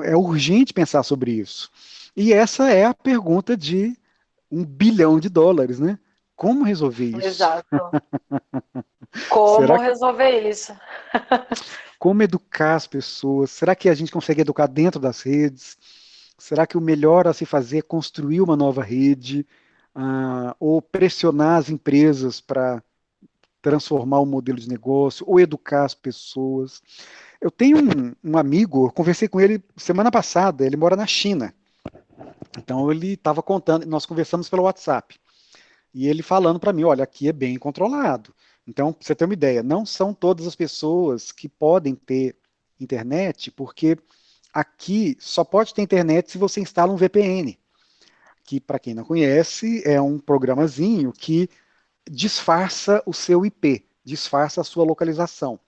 é urgente pensar sobre isso. E essa é a pergunta de US$ 1 bilhão, né? Como resolver isso? Exato. Como Será resolver isso? como educar as pessoas? Será que a gente consegue educar dentro das redes? Será que o melhor a se fazer é construir uma nova rede, ou pressionar as empresas para transformar o modelo de negócio, ou educar as pessoas? Eu tenho um amigo, eu conversei com ele semana passada, ele mora na China. Então ele estava contando, nós conversamos pelo WhatsApp, e ele falando para mim, olha, aqui é bem controlado. Então, pra você ter uma ideia, não são todas as pessoas que podem ter internet, porque aqui só pode ter internet se você instala um VPN, que para quem não conhece, é um programazinho que disfarça o seu IP, disfarça a sua localização.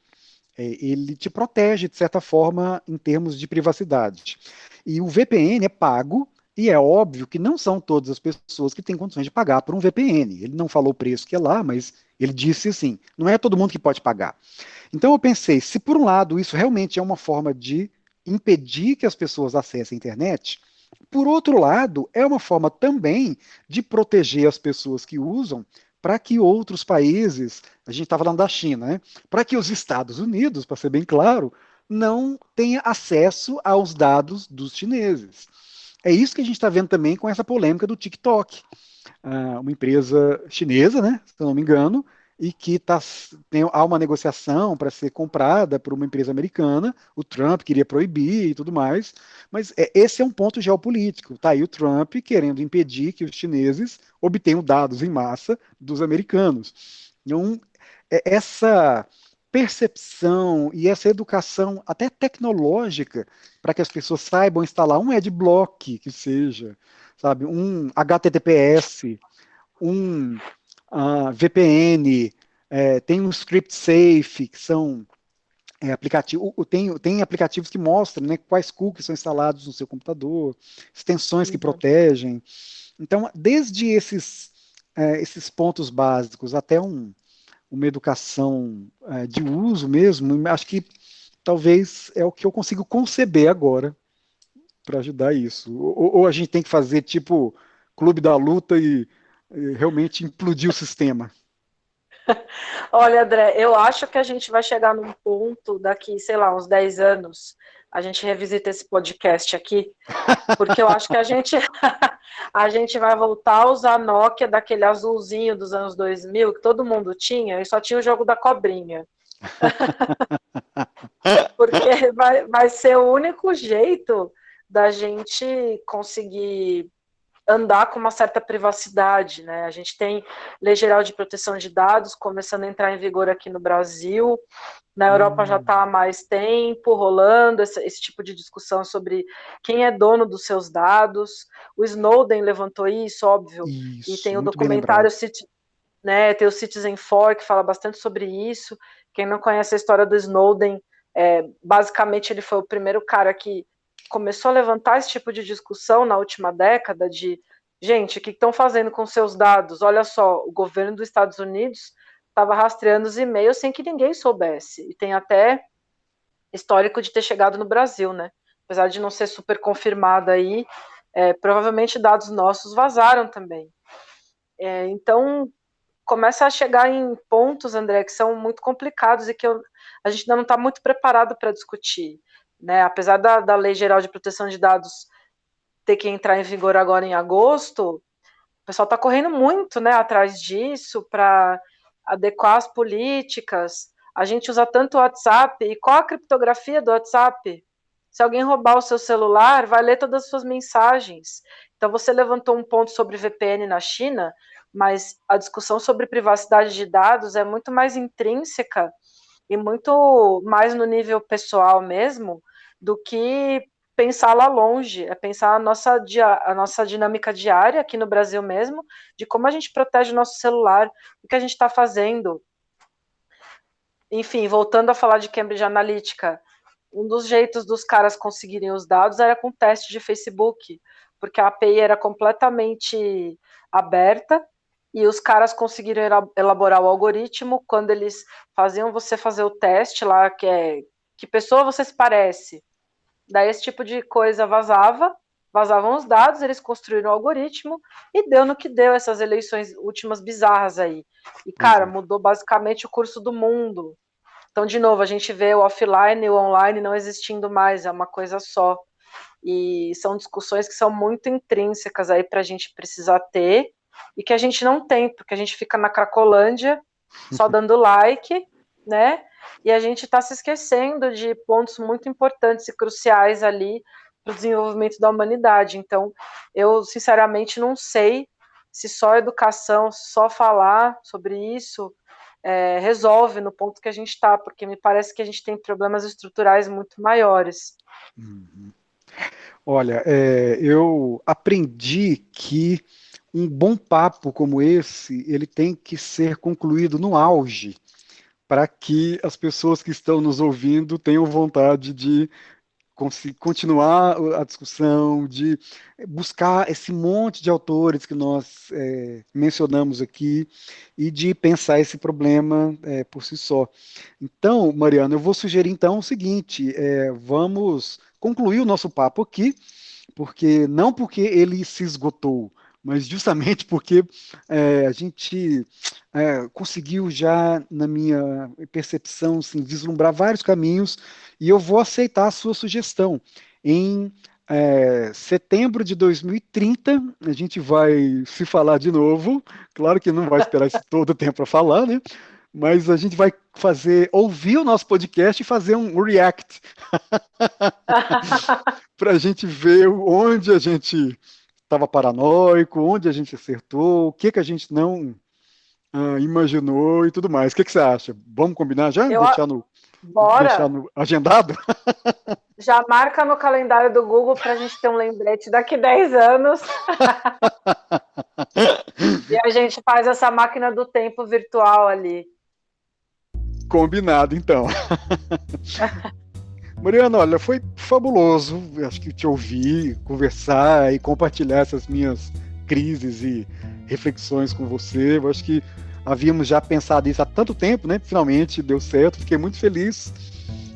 Ele te protege, de certa forma, em termos de privacidade. E o VPN é pago, e é óbvio que não são todas as pessoas que têm condições de pagar por um VPN. Ele não falou o preço que é lá, mas ele disse assim: não é todo mundo que pode pagar. Então eu pensei, se por um lado isso realmente é uma forma de impedir que as pessoas acessem a internet, por outro lado, é uma forma também de proteger as pessoas que usam para que outros países, a gente está falando da China, né? Para que os Estados Unidos, para ser bem claro, não tenha acesso aos dados dos chineses. É isso que a gente está vendo também com essa polêmica do TikTok, uma empresa chinesa, né, se eu não me engano, e que há uma negociação para ser comprada por uma empresa americana. O Trump queria proibir e tudo mais, mas esse é um ponto geopolítico. Tá aí o Trump querendo impedir que os chineses obtenham dados em massa dos americanos. Então, essa percepção e essa educação até tecnológica para que as pessoas saibam instalar um adblock que seja, sabe, um HTTPS, um VPN, tem um script safe, que são tem aplicativos que mostram, né, quais cookies são instalados no seu computador, extensões que Uhum. protegem. Então, desde esses pontos básicos até uma educação de uso mesmo, acho que talvez é o que eu consigo conceber agora para ajudar isso. Ou a gente tem que fazer tipo Clube da Luta e realmente implodir o sistema. Olha, André, eu acho que a gente vai chegar num ponto daqui, sei lá, uns 10 anos, a gente revisita esse podcast aqui, porque eu acho que a gente vai voltar a usar a Nokia daquele azulzinho dos anos 2000 que todo mundo tinha, e só tinha o jogo da cobrinha. Porque vai ser o único jeito da gente conseguir andar com uma certa privacidade, né? A gente tem Lei Geral de Proteção de Dados começando a entrar em vigor aqui no Brasil, na Europa já está há mais tempo rolando esse tipo de discussão sobre quem é dono dos seus dados. O Snowden levantou isso, óbvio, e Isso, tem o muito bem lembrado. documentário, né, tem o Citizen4 que fala bastante sobre isso. Quem não conhece a história do Snowden, basicamente ele foi o primeiro cara que começou a levantar esse tipo de discussão na última década de, gente, o que estão fazendo com seus dados? Olha só, o governo dos Estados Unidos estava rastreando os e-mails sem que ninguém soubesse. E tem até histórico de ter chegado no Brasil, né? Apesar de não ser super confirmado aí, provavelmente dados nossos vazaram também. Então, começa a chegar em pontos, André, que são muito complicados e que a gente ainda não está muito preparado para discutir, né? Apesar da Lei Geral de Proteção de Dados ter que entrar em vigor agora em agosto, o pessoal está correndo muito, né, atrás disso para adequar as políticas. A gente usa tanto o WhatsApp, e qual a criptografia do WhatsApp? Se alguém roubar o seu celular, vai ler todas as suas mensagens. Então, você levantou um ponto sobre VPN na China, mas a discussão sobre privacidade de dados é muito mais intrínseca e muito mais no nível pessoal mesmo do que pensar lá longe, é pensar a nossa dinâmica diária aqui no Brasil mesmo, de como a gente protege o nosso celular, o que a gente está fazendo. Enfim, voltando a falar de Cambridge Analytica, um dos jeitos dos caras conseguirem os dados era com teste de Facebook, porque a API era completamente aberta e os caras conseguiram elaborar o algoritmo quando eles faziam você fazer o teste lá, que pessoa você se parece. Daí esse tipo de coisa vazavam os dados, eles construíram o algoritmo e deu no que deu essas eleições últimas bizarras aí. E, cara, mudou basicamente o curso do mundo. Então, de novo, a gente vê o offline e o online não existindo mais, é uma coisa só. E são discussões que são muito intrínsecas aí para a gente precisar ter e que a gente não tem, porque a gente fica na Cracolândia só dando like, né? E a gente está se esquecendo de pontos muito importantes e cruciais ali para o desenvolvimento da humanidade. Então, eu sinceramente não sei se só educação, só falar sobre isso resolve no ponto que a gente está, porque me parece que a gente tem problemas estruturais muito maiores. Olha, eu aprendi que um bom papo como esse, ele tem que ser concluído no auge, para que as pessoas que estão nos ouvindo tenham vontade de continuar a discussão, de buscar esse monte de autores que nós mencionamos aqui e de pensar esse problema por si só. Então, Mariana, eu vou sugerir então o seguinte: vamos concluir o nosso papo aqui, porque não porque ele se esgotou, mas justamente porque a gente conseguiu já, na minha percepção, assim, vislumbrar vários caminhos, e eu vou aceitar a sua sugestão. Em setembro de 2030, a gente vai se falar de novo. Claro que não vai esperar esse todo o tempo para falar, né? Mas a gente vai ouvir o nosso podcast e fazer um react para a gente ver onde a gente estava paranoico, onde a gente acertou, o que que a gente não imaginou e tudo mais. O que que você acha? Vamos combinar já? Eu, Deixar bora! no agendado? Já marca no calendário do Google para a gente ter um lembrete daqui 10 anos. E a gente faz essa máquina do tempo virtual ali. Combinado, então. Mariana, olha, foi fabuloso, acho que te ouvir, conversar e compartilhar essas minhas crises e reflexões com você. Eu acho que havíamos já pensado isso há tanto tempo, né? Finalmente deu certo, fiquei muito feliz.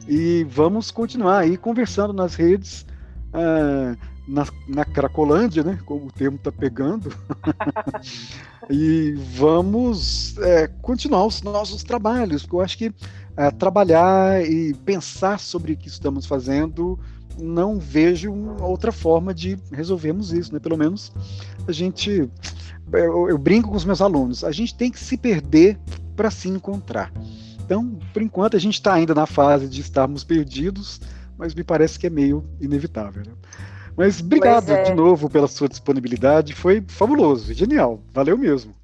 E vamos continuar aí conversando nas redes, na Cracolândia, né? Como o termo está pegando. E vamos continuar os nossos trabalhos, porque eu acho que trabalhar e pensar sobre o que estamos fazendo, não vejo outra forma de resolvermos isso, né? Pelo menos a gente, eu brinco com os meus alunos, a gente tem que se perder para se encontrar. Então, por enquanto, a gente está ainda na fase de estarmos perdidos, mas me parece que é meio inevitável, né? Mas obrigado de novo pela sua disponibilidade, foi fabuloso, genial, valeu mesmo.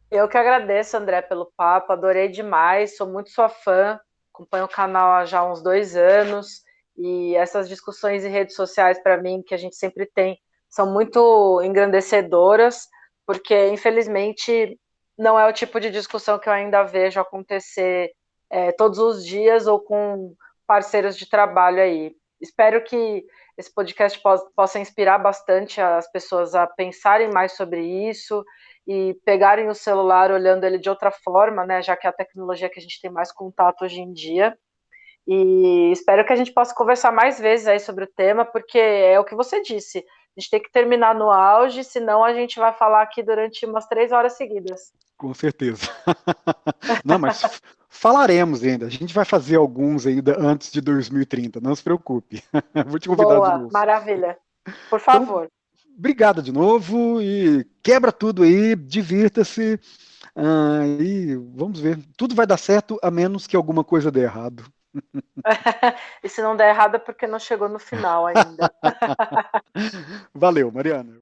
Eu que agradeço, André, pelo papo, adorei demais, sou muito sua fã, acompanho o canal há já uns 2 anos, e essas discussões em redes sociais, para mim, que a gente sempre tem, são muito engrandecedoras, porque, infelizmente, não é o tipo de discussão que eu ainda vejo acontecer todos os dias ou com parceiros de trabalho aí. Espero que esse podcast possa inspirar bastante as pessoas a pensarem mais sobre isso e pegarem o celular olhando ele de outra forma, né, já que é a tecnologia que a gente tem mais contato hoje em dia. E espero que a gente possa conversar mais vezes aí sobre o tema, porque é o que você disse, A gente tem que terminar no auge, senão a gente vai falar aqui durante umas 3 horas seguidas. Com certeza. Não, mas falaremos ainda. A gente vai fazer alguns ainda antes de 2030, não se preocupe. Vou te convidar de Boa, novo. maravilha. Por Então, favor. obrigado de novo e quebra tudo aí, divirta-se. E vamos ver. Tudo vai dar certo, a menos que alguma coisa dê errado. E se não der errado é porque não chegou no final ainda. Valeu, Mariana.